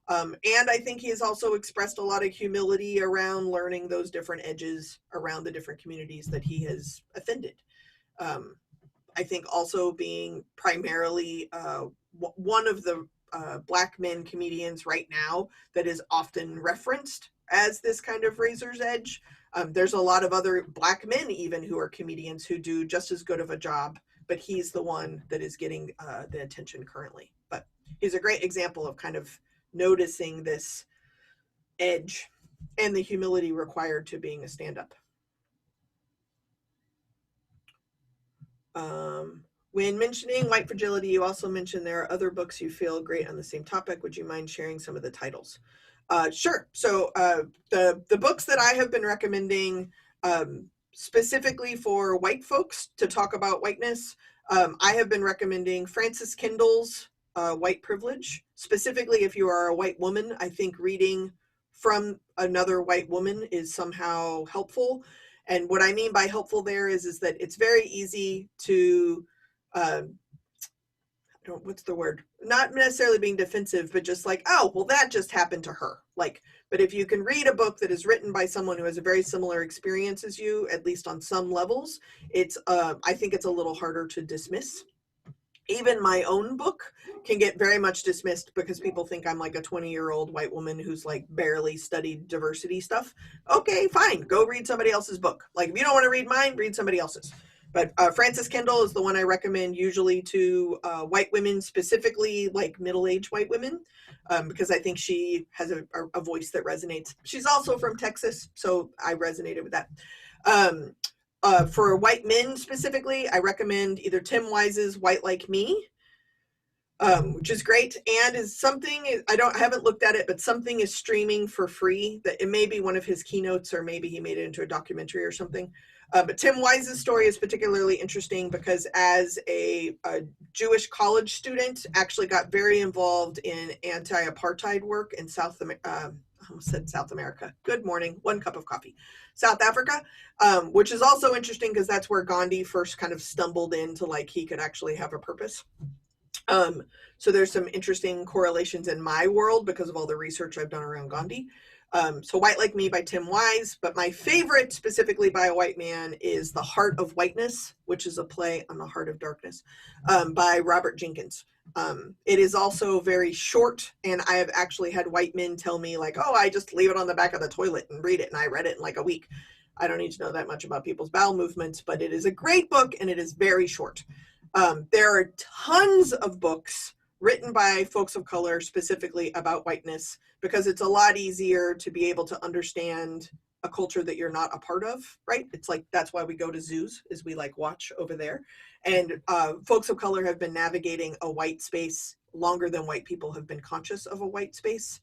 And I think he has also expressed a lot of humility around learning those different edges around the different communities that he has offended. I think also being primarily one of the Black men comedians right now that is often referenced as this kind of razor's edge. There's a lot of other Black men even who are comedians who do just as good of a job, but he's the one that is getting the attention currently. But he's a great example of kind of noticing this edge and the humility required to being a stand-up. When mentioning white fragility, you also mentioned there are other books you feel great on the same topic. Would you mind sharing some of the titles? Sure. So the books that I have been recommending specifically for white folks to talk about whiteness, I have been recommending Frances Kendall's White Privilege. Specifically, if you are a white woman, I think reading from another white woman is somehow helpful. And what I mean by helpful there is that it's very easy to, what's the word? Not necessarily being defensive, but just like, oh, well, that just happened to her. Like, but if you can read a book that is written by someone who has a very similar experience as you, at least on some levels, it's, I think it's a little harder to dismiss. Even my own book can get very much dismissed because people think I'm like a 20-year-old white woman who's like barely studied diversity stuff. Okay, fine. Go read somebody else's book. Like if you don't want to read mine, read somebody else's. But Frances Kendall is the one I recommend usually to white women, specifically like middle-aged white women, because I think she has a voice that resonates. She's also from Texas, so I resonated with that. For white men specifically, I recommend either Tim Wise's White Like Me, which is great, and is something, I haven't looked at it, but something is streaming for free. That it may be one of his keynotes, or maybe he made it into a documentary or something. But Tim Wise's story is particularly interesting because as a Jewish college student, actually got very involved in anti-apartheid work in South America. Good morning, one cup of coffee. South Africa, which is also interesting because that's where Gandhi first kind of stumbled into like he could actually have a purpose. So there's some interesting correlations in my world because of all the research I've done around Gandhi. So White Like Me by Tim Wise, but my favorite specifically by a white man is The Heart of Whiteness, which is a play on the heart of darkness, by Robert Jenkins. It is also very short, and I have actually had white men tell me like, oh, I just leave it on the back of the toilet and read it, and I read it in like a week. I don't need to know that much about people's bowel movements, but it is a great book, and it is very short. There are tons of books written by folks of color specifically about whiteness because it's a lot easier to be able to understand a culture that you're not a part of, right? It's like, that's why we go to zoos, is we like watch over there. And folks of color have been navigating a white space longer than white people have been conscious of a white space.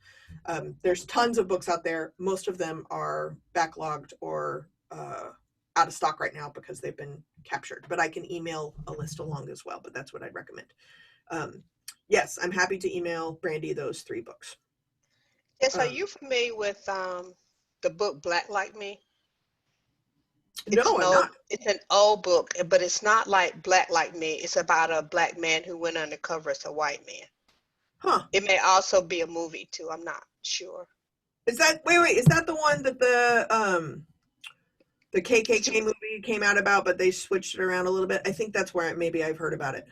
There's tons of books out there. Most of them are backlogged or out of stock right now because they've been captured, but I can email a list along as well, but that's what I'd recommend. Yes, I'm happy to email Brandy those 3 books. Yes, are you familiar with the book Black Like Me? No, I'm not. It's an old book, but it's not like Black Like Me. It's about a black man who went undercover as a white man. Huh. It may also be a movie too. I'm not sure. Is that, wait, is that the one that the KKK movie came out about, but they switched it around a little bit? I think that's where maybe I've heard about it.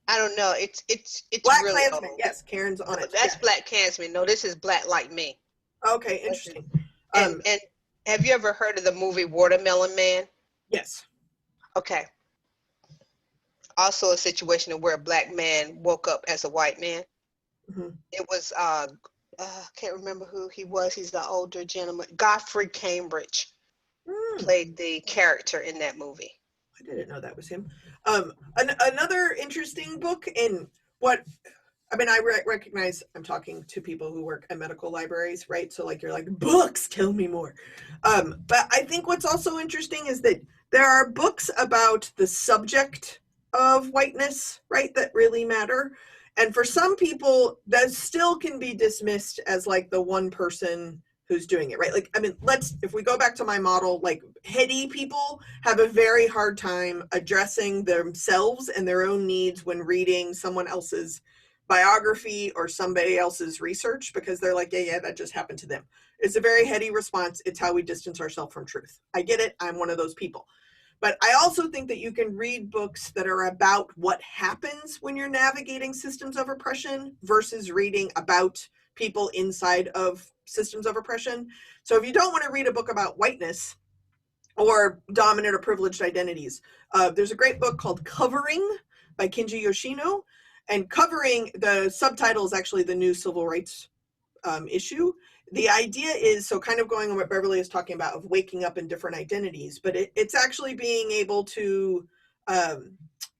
I don't know. It's Black really Klansman. old. Yes, Karen's on it. That's yeah. Black Klansman. No, this is Black Like Me. Okay, interesting. And Have you ever heard of the movie Watermelon Man? Yes. Okay. Also a situation where a black man woke up as a white man. Hmm. It was can't remember who he was. He's the older gentleman. Godfrey Cambridge Mm, played the character in that movie. I didn't know that was him. Another interesting book, and what I mean, recognize I'm talking to people who work at medical libraries, right? So, like, you're like, books, tell me more. But I think what's also interesting is that there are books about the subject of whiteness, right, that really matter. And for some people, that still can be dismissed as like the one person who's doing it, right? Like, I mean, if we go back to my model, like, heady people have a very hard time addressing themselves and their own needs when reading someone else's biography or somebody else's research, because they're like, yeah, that just happened to them. It's a very heady response. It's how we distance ourselves from truth. I get it. I'm one of those people. But I also think that you can read books that are about what happens when you're navigating systems of oppression versus reading about people inside of systems of oppression. So if you don't want to read a book about whiteness or dominant or privileged identities, there's a great book called Covering by Kinji Yoshino. And Covering, the subtitle is actually the new civil rights issue. The idea is, so kind of going on what Beverly is talking about of waking up in different identities, but it's actually being able to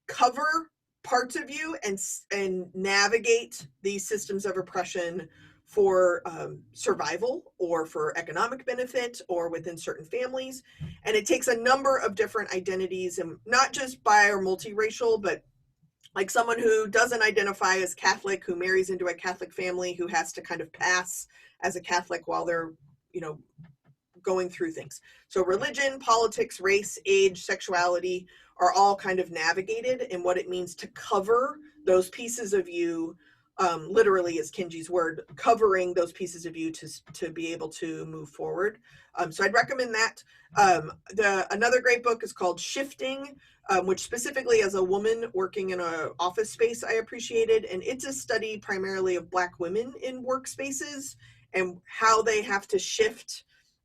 cover parts of you and navigate these systems of oppression for survival or for economic benefit or within certain families. And it takes a number of different identities, and not just bi or multiracial, but like someone who doesn't identify as Catholic, who marries into a Catholic family, who has to kind of pass as a Catholic while they're, you know, going through things. So religion, politics, race, age, sexuality are all kind of navigated in what it means to cover those pieces of you. Literally is Kinji's word, covering those pieces of you to be able to move forward. So I'd recommend that. Another great book is called Shifting, which specifically as a woman working in an office space I appreciated. And it's a study primarily of Black women in workspaces and how they have to shift.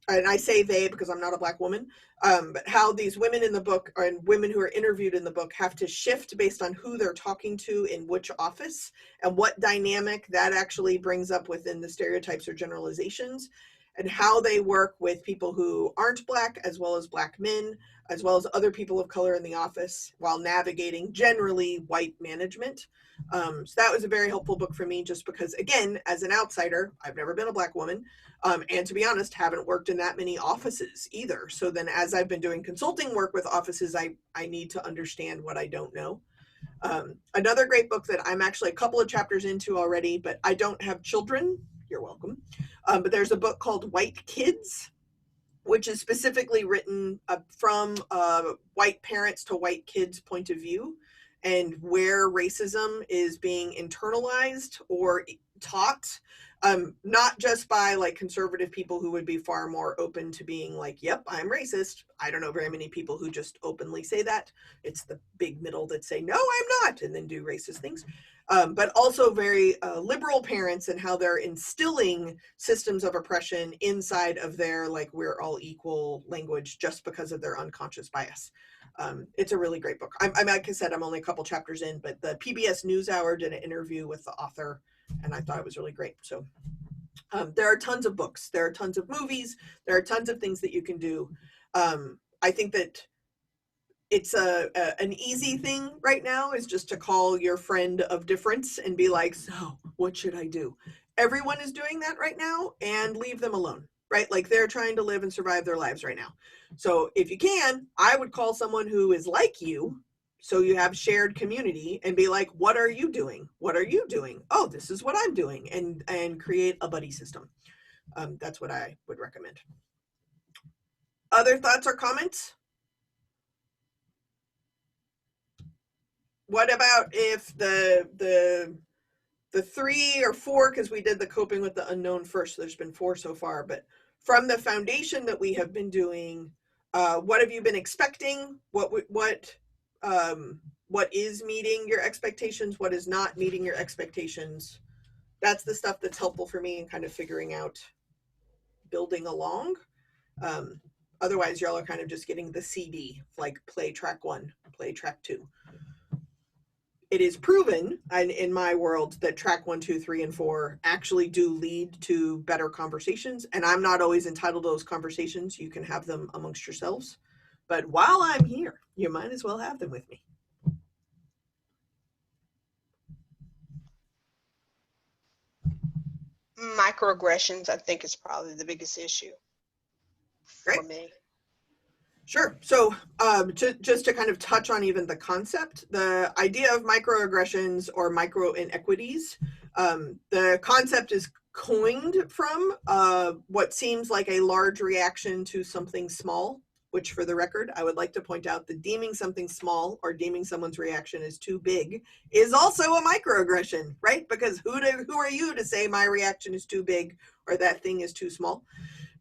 And I say they because I'm not a Black woman, but how these women in the book and women who are interviewed in the book have to shift based on who they're talking to in which office and what dynamic that actually brings up within the stereotypes or generalizations, and how they work with people who aren't Black as well as Black men, as well as other people of color in the office while navigating generally white management. So that was a very helpful book for me, just because, again, as an outsider, I've never been a Black woman. And to be honest, haven't worked in that many offices either. So then as I've been doing consulting work with offices, I need to understand what I don't know. Another great book that I'm actually a couple of chapters into already, but I don't have children. You're welcome. But there's a book called White Kids, which is specifically written from white parents to white kids' point of view, and where racism is being internalized or taught, not just by like conservative people who would be far more open to being like, yep, I'm racist. I don't know very many people who just openly say that. It's the big middle that say, no, I'm not, and then do racist things. But also very liberal parents and how they're instilling systems of oppression inside of their like we're all equal language just because of their unconscious bias. It's a really great book. I'm like I said, I'm only a couple chapters in, but the PBS NewsHour did an interview with the author, and I thought it was really great. So there are tons of books, there are tons of movies, there are tons of things that you can do. I think that it's an easy thing right now is just to call your friend of difference and be like, so what should I do? Everyone is doing that right now, and leave them alone, right? Like, they're trying to live and survive their lives right now. So if you can, I would call someone who is like you, so you have shared community, and be like, what are you doing? What are you doing? Oh, this is what I'm doing, and create a buddy system. That's what I would recommend. Other thoughts or comments? What about if the 3 or 4, because we did the coping with the unknown first, so there's been 4 so far, but from the foundation that we have been doing, what have you been expecting? What is meeting your expectations? What is not meeting your expectations? That's the stuff that's helpful for me in kind of figuring out building along. Otherwise, y'all are kind of just getting the CD, like play track 1, play track 2. It is proven in my world that track 1, 2, 3, and 4 actually do lead to better conversations. And I'm not always entitled to those conversations. You can have them amongst yourselves. But while I'm here, you might as well have them with me. Microaggressions, I think, is probably the biggest issue for me. Sure. So just to kind of touch on even the concept, the idea of microaggressions or micro inequities, the concept is coined from what seems like a large reaction to something small, which for the record, I would like to point out that deeming something small or deeming someone's reaction as too big is also a microaggression, right? Because who are you to say my reaction is too big or that thing is too small?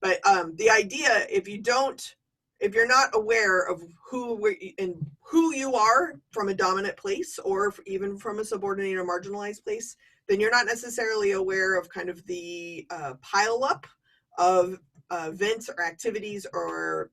But the idea, if you're not aware of who you are from a dominant place or even from a subordinate or marginalized place, then you're not necessarily aware of kind of the pile up of events or activities or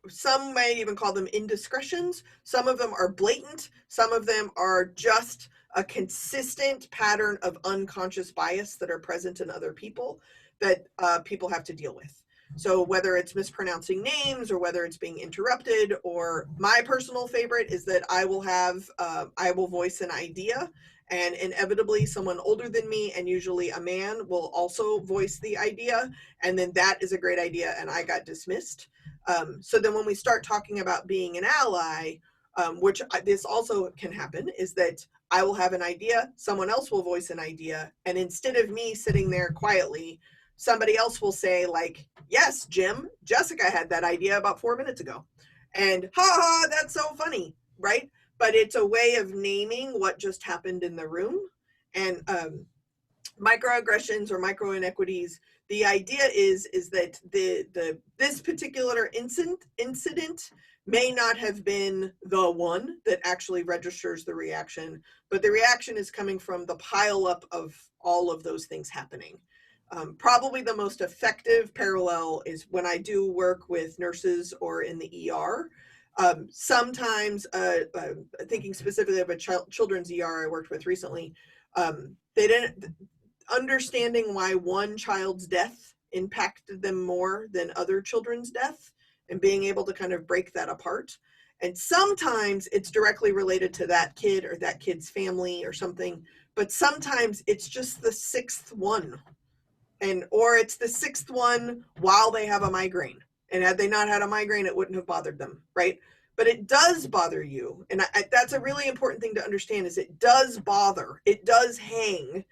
some might even call them indiscretions. Some of them are blatant. Some of them are just a consistent pattern of unconscious bias that are present in other people that people have to deal with. So whether it's mispronouncing names or whether it's being interrupted, or my personal favorite is that I will voice an idea, and inevitably someone older than me, and usually a man, will also voice the idea, and then that is a great idea and I got dismissed. So then when we start talking about being an ally, which this also can happen, is that I will have an idea, someone else will voice an idea, and instead of me sitting there quietly, somebody else will say like, yes, Jim, Jessica had that idea about 4 minutes ago. And ha, that's so funny, right? But it's a way of naming what just happened in the room. And microaggressions or micro inequities, the idea is that this particular incident may not have been the one that actually registers the reaction, but the reaction is coming from the pile up of all of those things happening. Probably the most effective parallel is when I do work with nurses or in the ER. Sometimes, thinking specifically of a children's ER I worked with recently, they didn't understanding why one child's death impacted them more than other children's death, and being able to kind of break that apart. And sometimes it's directly related to that kid or that kid's family or something, but sometimes it's just the sixth one, or it's the sixth one while they have a migraine. And had they not had a migraine, it wouldn't have bothered them, right? But it does bother you. And that's a really important thing to understand, is it does bother, it does hang,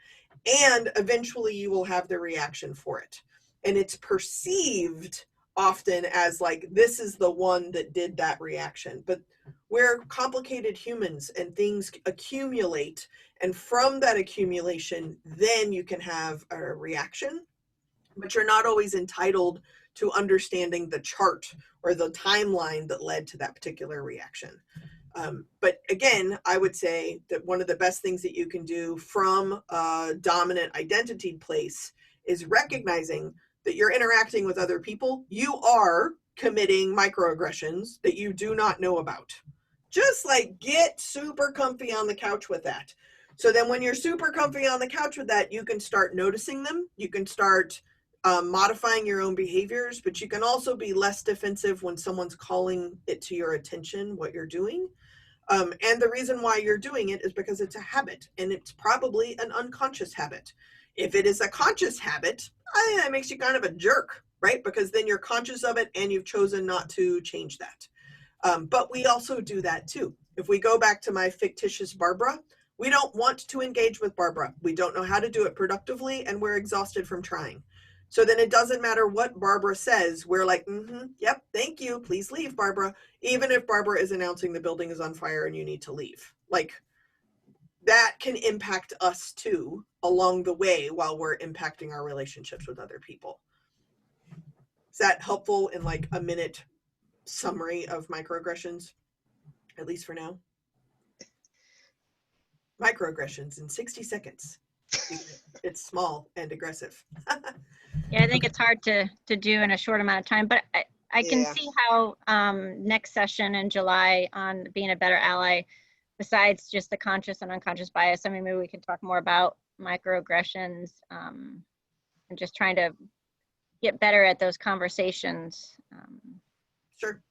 and eventually you will have the reaction for it. And it's perceived often as like, this is the one that did that reaction. But we're complicated humans and things accumulate. And from that accumulation, then you can have a reaction. But you're not always entitled to understanding the chart or the timeline that led to that particular reaction. But again, I would say that one of the best things that you can do from a dominant identity place is recognizing that you're interacting with other people. You are committing microaggressions that you do not know about. Just like get super comfy on the couch with that. So then when you're super comfy on the couch with that, you can start noticing them. You can start modifying your own behaviors, but you can also be less defensive when someone's calling it to your attention, what you're doing. And the reason why you're doing it is because it's a habit, and it's probably an unconscious habit. If it is a conscious habit, it makes you kind of a jerk, right? Because then you're conscious of it and you've chosen not to change that. But we also do that too. If we go back to my fictitious Barbara, we don't want to engage with Barbara. We don't know how to do it productively, and we're exhausted from trying. So then it doesn't matter what Barbara says. We're like, yep, thank you. Please leave, Barbara. Even if Barbara is announcing the building is on fire and you need to leave. Like, that can impact us too along the way while we're impacting our relationships with other people. Is that helpful in like a minute summary of microaggressions, at least for now? Microaggressions in 60 seconds. It's small and aggressive. Yeah, I think it's hard to do in a short amount of time, but I can Yeah. see how next session in July on being a better ally, besides just the conscious and unconscious bias, I mean, maybe we can talk more about microaggressions and just trying to get better at those conversations. Sure.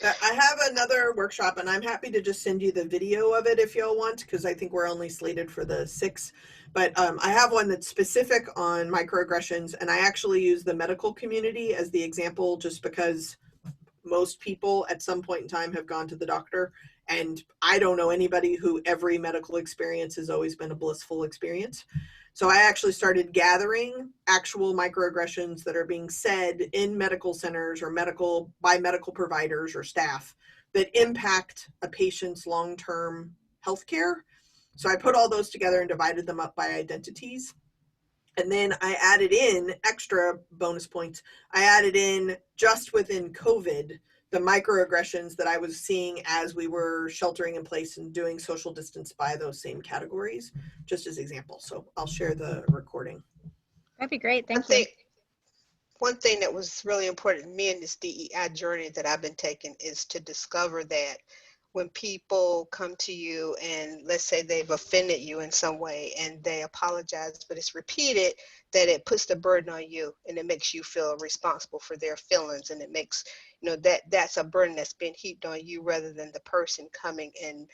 I have another workshop, and I'm happy to just send you the video of it if y'all want, because I think we're only slated for the 6th. But I have one that's specific on microaggressions, and I actually use the medical community as the example just because most people at some point in time have gone to the doctor, and I don't know anybody who every medical experience has always been a blissful experience. So I actually started gathering actual microaggressions that are being said in medical centers or by medical providers or staff that impact a patient's long-term health care. So I put all those together and divided them up by identities. And then I added in extra bonus points. I added in just within COVID, the microaggressions that I was seeing as we were sheltering in place and doing social distance by those same categories, just as examples. So I'll share the recording. That'd be great. I Thank you. think one thing that was really important to me in this DEI journey that I've been taking is to discover that when people come to you and let's say they've offended you in some way and they apologize, but it's repeated, that it puts the burden on you and it makes you feel responsible for their feelings. And it makes, that's a burden that's been heaped on you rather than the person coming and,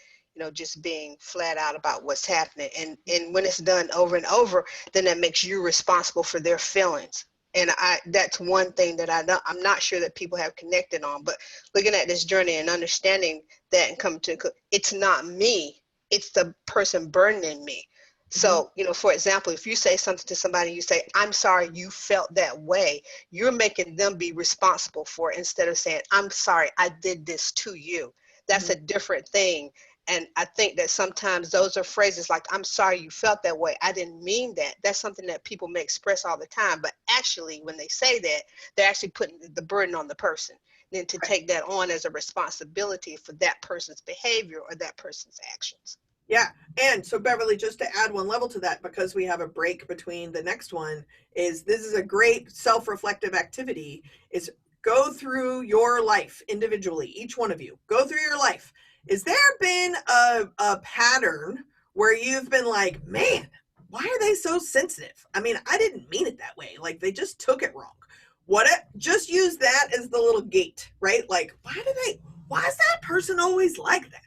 just being flat out about what's happening. And when it's done over and over, then that makes you responsible for their feelings. And that's one thing that I'm not sure that people have connected on, but looking at this journey and understanding that and come to, it's not me, it's the person burdening me. So, for example, if you say something to somebody, you say, I'm sorry you felt that way, you're making them be responsible for it instead of saying, I'm sorry, I did this to you. That's a different thing. And I think that sometimes those are phrases like, I'm sorry you felt that way, I didn't mean that. That's something that people may express all the time. But actually, when they say that, they're actually putting the burden on the person. Then to take that on as a responsibility for that person's behavior or that person's actions. Yeah. And so Beverly, just to add one level to that, because we have a break between the next one, this is a great self-reflective activity, is go through your life individually, each one of you. Go through your life. Is there been a pattern where you've been like, man, why are they so sensitive? I mean, I didn't mean it that way. Like, they just took it wrong. Just use that as the little gate, right? Like, why is that person always like that?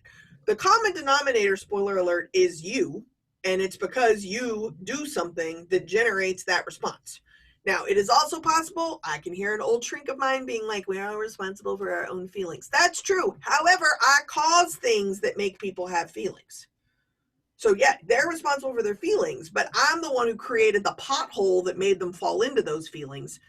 The common denominator, spoiler alert, is you, and it's because you do something that generates that response. Now, it is also possible, I can hear an old shrink of mine being like, we are responsible for our own feelings. That's true. However, I cause things that make people have feelings. So yeah, they're responsible for their feelings, but I'm the one who created the pothole that made them fall into those feelings.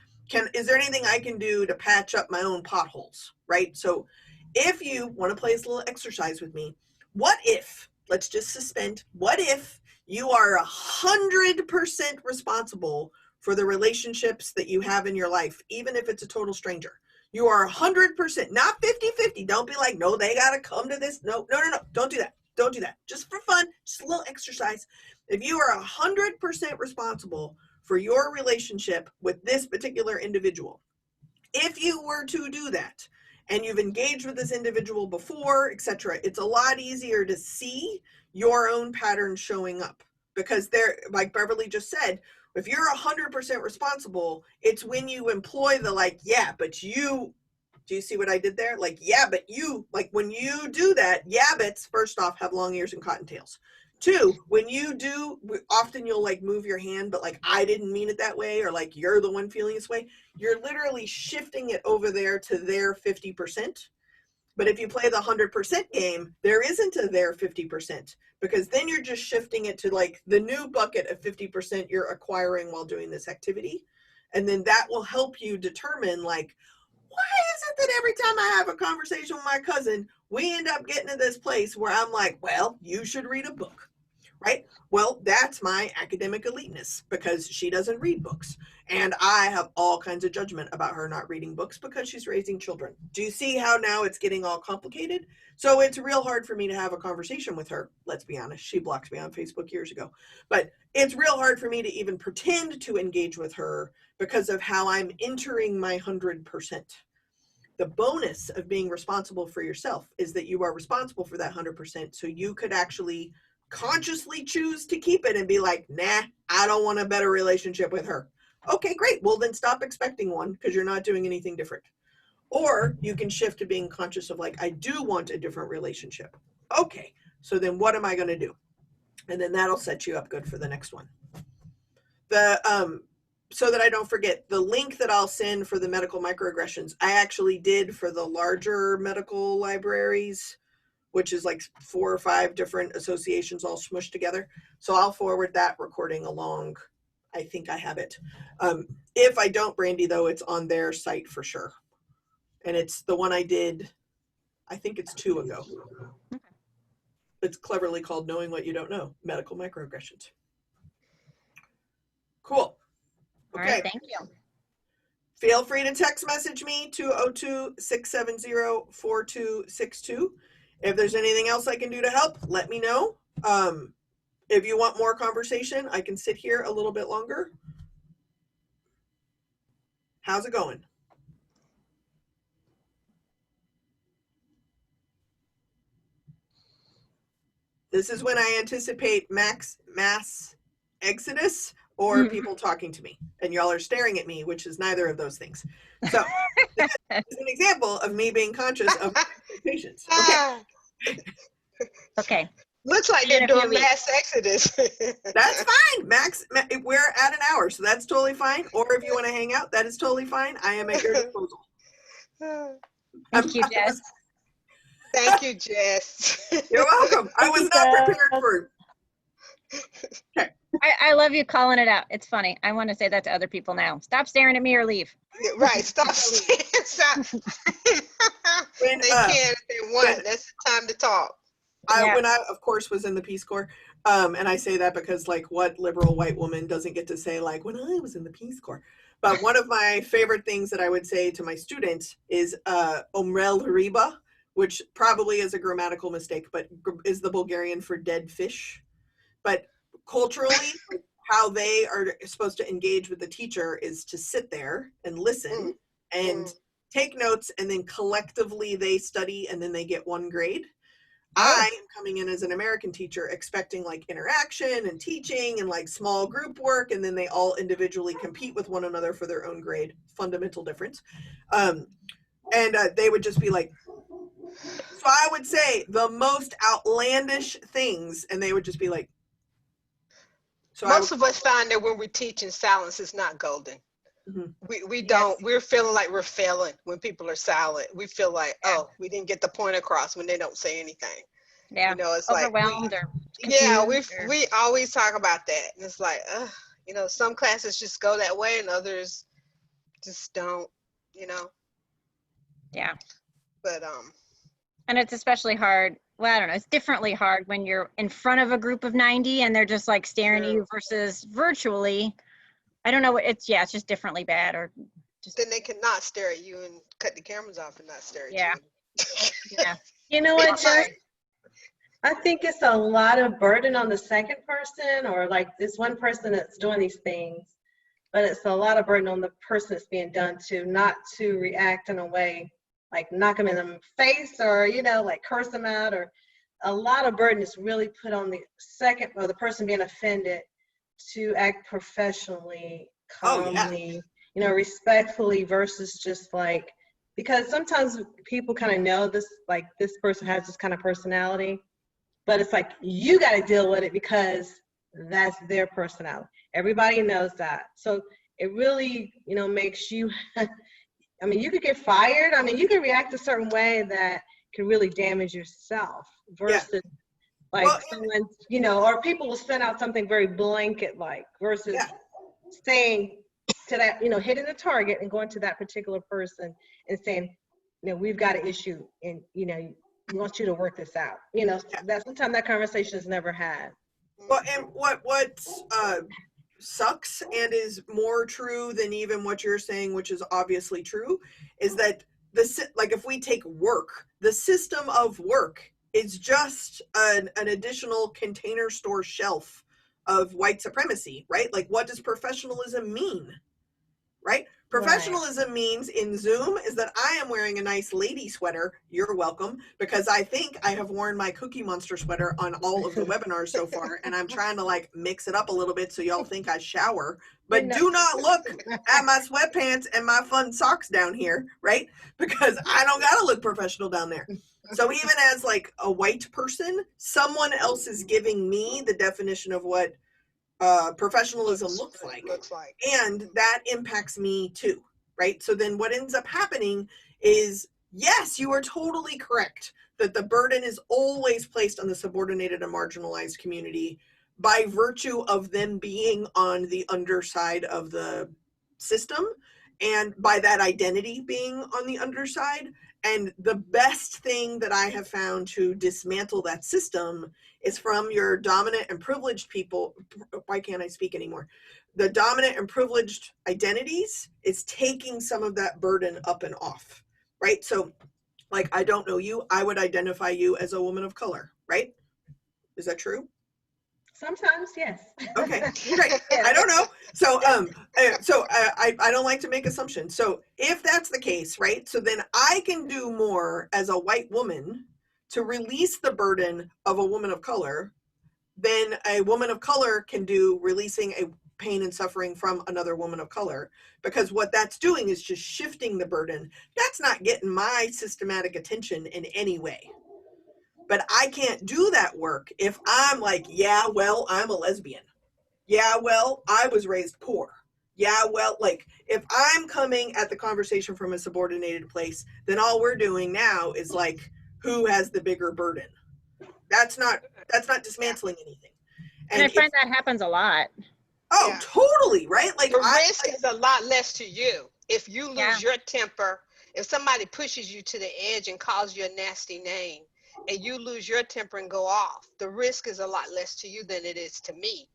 Is there anything I can do to patch up my own potholes, right? So if you want to play this little exercise with me, what if, let's just suspend, what if you are 100% responsible for the relationships that you have in your life, even if it's a total stranger? You are 100%, not 50-50. Don't be like, no, they got to come to this. No, don't do that. Don't do that. Just for fun, just a little exercise. If you are 100% responsible for your relationship with this particular individual, if you were to do that and you've engaged with this individual before, etc., it's a lot easier to see your own patterns showing up, because they're, like Beverly just said, if you're 100% responsible, it's when you employ the like, yeah, but you, do you see what I did there? Like, yeah, but you, like when you do that, yabbits, first off, have long ears and cottontails. Two, when you do, often you'll like move your hand, but like, I didn't mean it that way, or like, you're the one feeling this way. You're literally shifting it over there to their 50%. But if you play the 100% game, there isn't a their 50%, because then you're just shifting it to like the new bucket of 50% you're acquiring while doing this activity. And then that will help you determine like, why is it that every time I have a conversation with my cousin, we end up getting to this place where I'm like, well, you should read a book, right? Well, that's my academic eliteness because she doesn't read books. And I have all kinds of judgment about her not reading books because she's raising children. Do you see how now it's getting all complicated? So it's real hard for me to have a conversation with her. Let's be honest. She blocked me on Facebook years ago. But it's real hard for me to even pretend to engage with her because of how I'm entering my 100%. The bonus of being responsible for yourself is that you are responsible for that 100%. So you could actually consciously choose to keep it and be like, nah, I don't want a better relationship with her. Okay, great. Well, then stop expecting one because you're not doing anything different. Or you can shift to being conscious of like, I do want a different relationship. Okay, so then what am I going to do? And then that'll set you up good for the next one. So that I don't forget, the link that I'll send for the medical microaggressions, I actually did for the larger medical libraries, which is like 4 or 5 different associations all smushed together. So I'll forward that recording along. I think I have it. If I don't, Brandy, though, it's on their site for sure. And it's the one I did, I think it's 2 ago. It's cleverly called Knowing What You Don't Know, Medical Microaggressions. Cool. Okay. All right, thank you. Feel free to text message me, 202-670-4262. If there's anything else I can do to help, let me know. If you want more conversation, I can sit here a little bit longer. How's it going? This is when I anticipate mass exodus or people talking to me, and y'all are staring at me, which is neither of those things. So this is an example of me being conscious of my expectations. Okay. Okay. Looks like In you're a few doing weeks. mass exodus. That's fine. We're at an hour, so that's totally fine. Or if you want to hang out, that is totally fine. I am at your disposal. Thank you, Jess. Thank you, Jess. You're welcome. I was not prepared for. Okay. I love you calling it out. It's funny. I want to say that to other people now. Stop staring at me or leave. Right. Stop. Stop. When, They can if they want. That's the time to talk. When I, of course, was in the Peace Corps, and I say that because, like, what liberal white woman doesn't get to say, like, when I was in the Peace Corps? But one of my favorite things that I would say to my students is omrel riba, which probably is a grammatical mistake, but is the Bulgarian for dead fish. But culturally, how they are supposed to engage with the teacher is to sit there and listen and take notes, and then collectively they study, and then they get 1 grade. I am coming in as an American teacher expecting like interaction and teaching and like small group work, and then they all individually compete with one another for their own grade. Fundamental difference. And they would just be like, so I would say the most outlandish things, and they would just be like, so most of us find that when we're teaching, silence is not golden. We don't, we're feeling like we're failing when people are silent. We feel like, oh, we didn't get the point across when they don't say anything. Yeah. You know, it's overwhelmed like, or we always talk about that. And it's like, you know, some classes just go that way and others just don't, you know. Yeah. But and it's especially hard. Well, I don't know. It's differently hard when you're in front of a group of 90 and they're just like staring at you versus virtually. I don't know. It's just differently bad, or just. Then they cannot stare at you and cut the cameras off and not stare at you. Yeah. You know what, Jess? I think it's a lot of burden on the second person, or like this one person that's doing these things, but it's a lot of burden on the person that's being done to, not to react in a way like knock them in the face or, you know, like curse them out, or a lot of burden is really put on the second or the person being offended to act professionally, calmly, you know, respectfully, versus just like, because sometimes people kind of know this, like this person has this kind of personality, but it's like, you got to deal with it because that's their personality. Everybody knows that. So it really, you know, makes you, I mean, you could get fired. I mean, you can react a certain way that can really damage yourself versus like someone, you know, or people will send out something very blanket like versus saying to that, you know, hitting the target and going to that particular person and saying, you know, we've got an issue and, you know, we want you to work this out. You know, that sometimes that conversation is never had. Well, and what sucks and is more true than even what you're saying, which is obviously true, is that like if we take work, the system of work is just an additional container store shelf of white supremacy, right? Like, what does professionalism mean? Right? Professionalism means in Zoom is that I am wearing a nice lady sweater. You're welcome, because I think I have worn my Cookie Monster sweater on all of the webinars so far, and I'm trying to like mix it up a little bit so y'all think I shower. But do not look at my sweatpants and my fun socks down here, right? Because I don't gotta look professional down there. So even as like a white person, someone else is giving me the definition of what professionalism looks like. And that impacts me too, right? So then what ends up happening is, yes, you are totally correct that the burden is always placed on the subordinated and marginalized community by virtue of them being on the underside of the system, and by that identity being on the underside. And the best thing that I have found to dismantle that system is from your dominant and privileged people. Why can't I speak anymore? The dominant and privileged identities is taking some of that burden up and off, right? So like, I don't know you, I would identify you as a woman of color, right? Is that true? Sometimes, yes. Okay, great. I don't know. So, I don't like to make assumptions. So if that's the case, right? So then I can do more as a white woman to release the burden of a woman of color than a woman of color can do releasing a pain and suffering from another woman of color, because what that's doing is just shifting the burden. That's not getting my systematic attention in any way. But I can't do that work if I'm like, yeah, well, I'm a lesbian. Yeah, well, I was raised poor. Yeah, well, like if I'm coming at the conversation from a subordinated place, then all we're doing now is like, who has the bigger burden? That's not dismantling anything. And I find that happens a lot. Oh, Yeah. Totally, right? Like the risk is a lot less to you if you lose your temper. If somebody pushes you to the edge and calls you a nasty name, and you lose your temper and go off, the risk is a lot less to you than it is to me.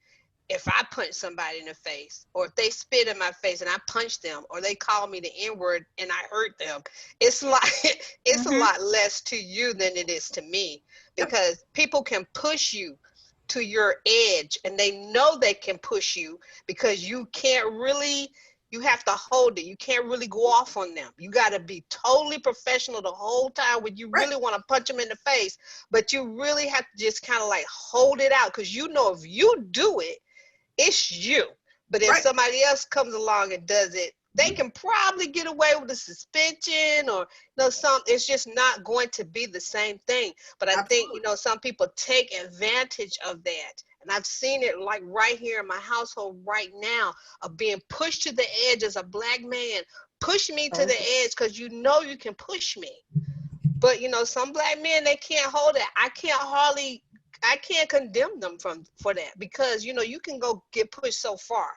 If I punch somebody in the face, or if they spit in my face and I punch them, or they call me the N-word and I hurt them, it's like it's a lot less to you than it is to me, because people can push you to your edge, and they know they can push you because you can't really, you have to hold it. You can't really go off on them. You got to be totally professional the whole time when you really want to punch them in the face, but you really have to just kind of like hold it out, because you know if you do it, it's you. But if somebody else comes along and does it, they can probably get away with a suspension or it's just not going to be the same thing. But I think, some people take advantage of that. And I've seen it like right here in my household right now, of being pushed to the edge as a Black man. Push me to the edge because you can push me. But, some Black men, they can't hold it. I can't condemn them for that, because, you can go get pushed so far.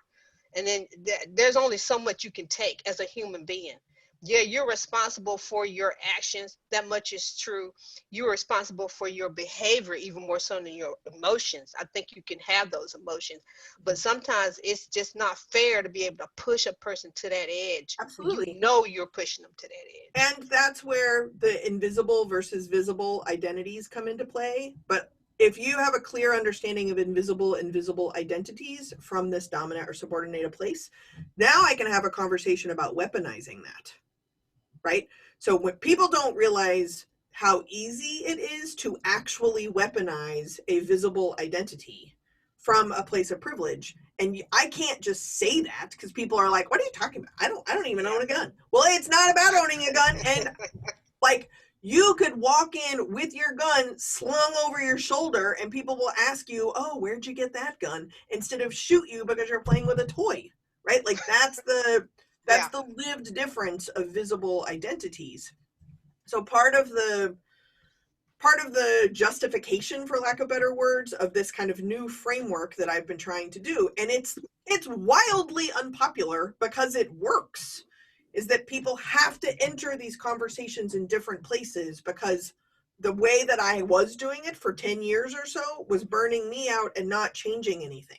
And then there's only so much you can take as a human being. Yeah, you're responsible for your actions. That much is true. You're responsible for your behavior even more so than your emotions. I think you can have those emotions, but sometimes it's just not fair to be able to push a person to that edge. Absolutely. You're pushing them to that edge. And that's where the invisible versus visible identities come into play. But if you have a clear understanding of invisible and visible identities from this dominant or subordinated place, now I can have a conversation about weaponizing that, right? So when people don't realize how easy it is to actually weaponize a visible identity from a place of privilege, and I can't just say that because people are like, what are you talking about? I don't even own a gun. Well, it's not about owning a gun. And like, you could walk in with your gun slung over your shoulder and people will ask you, oh, where'd you get that gun? Instead of shoot you because you're playing with a toy, right? Like that's the lived difference of visible identities. So part of the justification, for lack of better words, of this kind of new framework that I've been trying to do, and it's wildly unpopular because it works, is that people have to enter these conversations in different places because the way that I was doing it for 10 years or so was burning me out and not changing anything.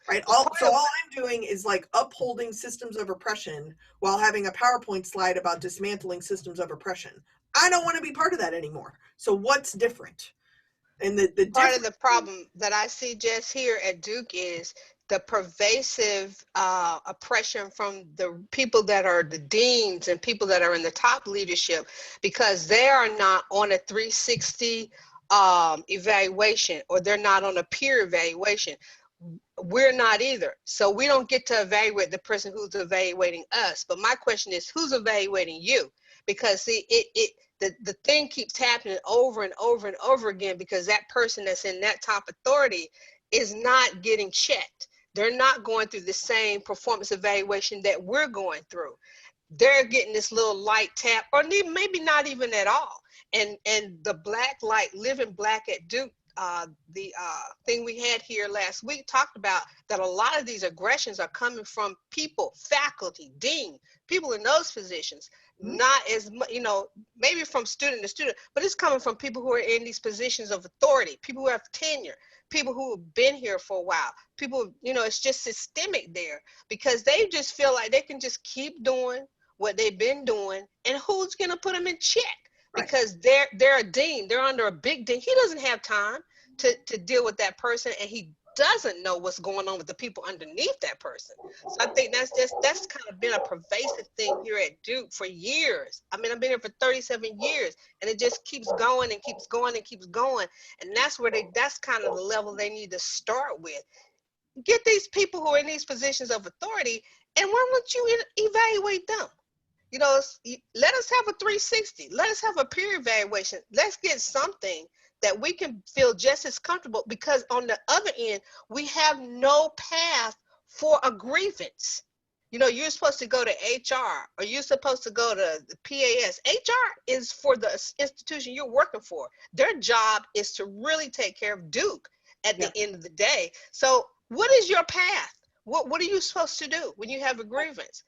Right. All I'm doing is like upholding systems of oppression while having a PowerPoint slide about dismantling systems of oppression. I don't want to be part of that anymore. So what's different? And the part of the problem that I see just here at Duke is the pervasive oppression from the people that are the deans and people that are in the top leadership, because they are not on a 360 evaluation, or they're not on a peer evaluation. We're not either. So we don't get to evaluate the person who's evaluating us. But my question is, who's evaluating you? Because see, the thing keeps happening over and over and over again, because that person that's in that top authority is not getting checked. They're not going through the same performance evaluation that we're going through. They're getting this little light tap, or maybe not even at all. And the Black light, living Black at Duke, the thing we had here last week talked about that a lot of these aggressions are coming from people, faculty, dean, people in those positions, not as much, maybe from student to student, but it's coming from people who are in these positions of authority, people who have tenure, people who have been here for a while, people, it's just systemic there, because they just feel like they can just keep doing what they've been doing, and who's going to put them in check? Because they're a dean, they're under a big dean. He doesn't have time to deal with that person, and he doesn't know what's going on with the people underneath that person. So I think that's kind of been a pervasive thing here at Duke for years. I mean, I've been here for 37 years, and it just keeps going and keeps going and keeps going. And that's where that's kind of the level they need to start with. Get these people who are in these positions of authority, and why don't you evaluate them? Let us have a 360. Let us have a peer evaluation. Let's get something that we can feel just as comfortable, because on the other end, we have no path for a grievance. You're supposed to go to HR, or you're supposed to go to the PAS. HR is for the institution you're working for. Their job is to really take care of Duke at the end of the day. So what is your path? What are you supposed to do when you have a grievance?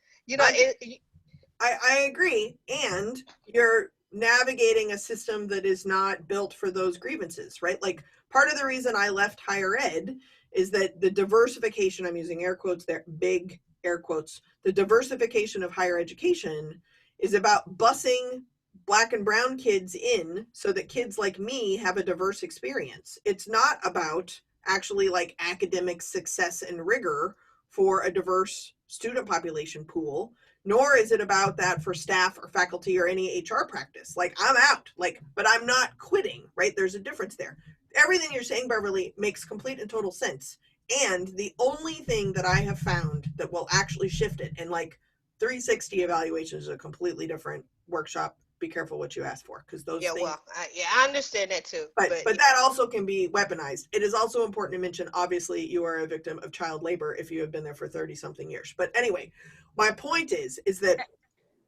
I agree. And you're navigating a system that is not built for those grievances, right? Like, part of the reason I left higher ed is that the diversification, I'm using air quotes there, big air quotes, the diversification of higher education is about busing Black and brown kids in so that kids like me have a diverse experience. It's not about actually like academic success and rigor for a diverse student population pool, nor is it about that for staff or faculty or any HR practice. Like, I'm out, but I'm not quitting, right? There's a difference there. Everything you're saying, Beverly, makes complete and total sense. And the only thing that I have found that will actually shift it, and 360 evaluation is a completely different workshop. Be careful what you ask for, because those things. Well, I understand that too. But that also can be weaponized. It is also important to mention, obviously, you are a victim of child labor if you have been there for 30-something years. But anyway, my point is that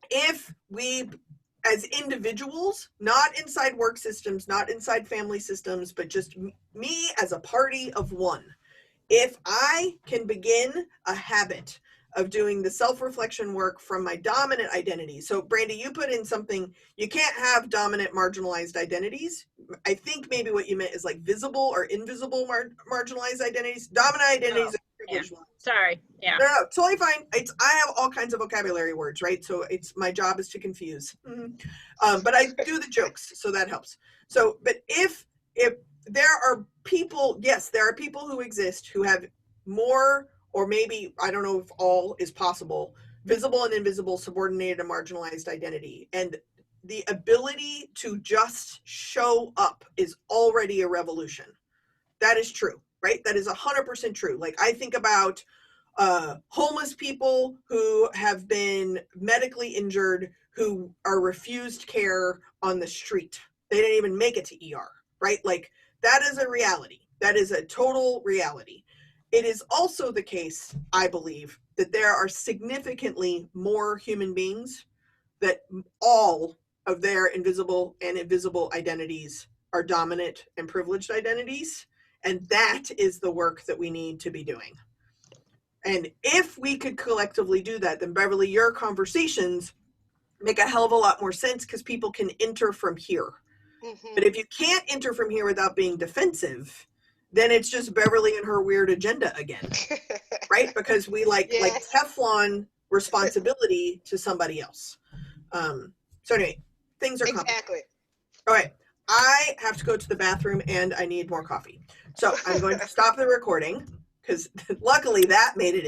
if we, as individuals, not inside work systems, not inside family systems, but just me as a party of one, if I can begin a habit of doing the self-reflection work from my dominant identity. So Brandy, you put in something, you can't have dominant marginalized identities. I think maybe what you meant is like visible or invisible marginalized identities. Dominant identities are privileged ones. Sorry. Yeah. No, totally fine. I have all kinds of vocabulary words, right? So my job is to confuse. But I do the jokes, so that helps. So, but if there are people, yes, there are people who exist who have more, or maybe, I don't know if all is possible, visible and invisible, subordinated and marginalized identity. And the ability to just show up is already a revolution. That is true, right? That is 100% true. Like, I think about homeless people who have been medically injured, who are refused care on the street. They didn't even make it to ER, right? Like, that is a reality. That is a total reality. It is also the case, I believe, that there are significantly more human beings that all of their invisible and invisible identities are dominant and privileged identities. And that is the work that we need to be doing. And if we could collectively do that, then Beverly, your conversations make a hell of a lot more sense, because people can enter from here. But if you can't enter from here without being defensive, then it's just Beverly and her weird agenda again, right? Because we like Teflon responsibility to somebody else. So anyway, things are complicated. Exactly. All right, I have to go to the bathroom and I need more coffee. So I'm going to stop the recording because luckily that made it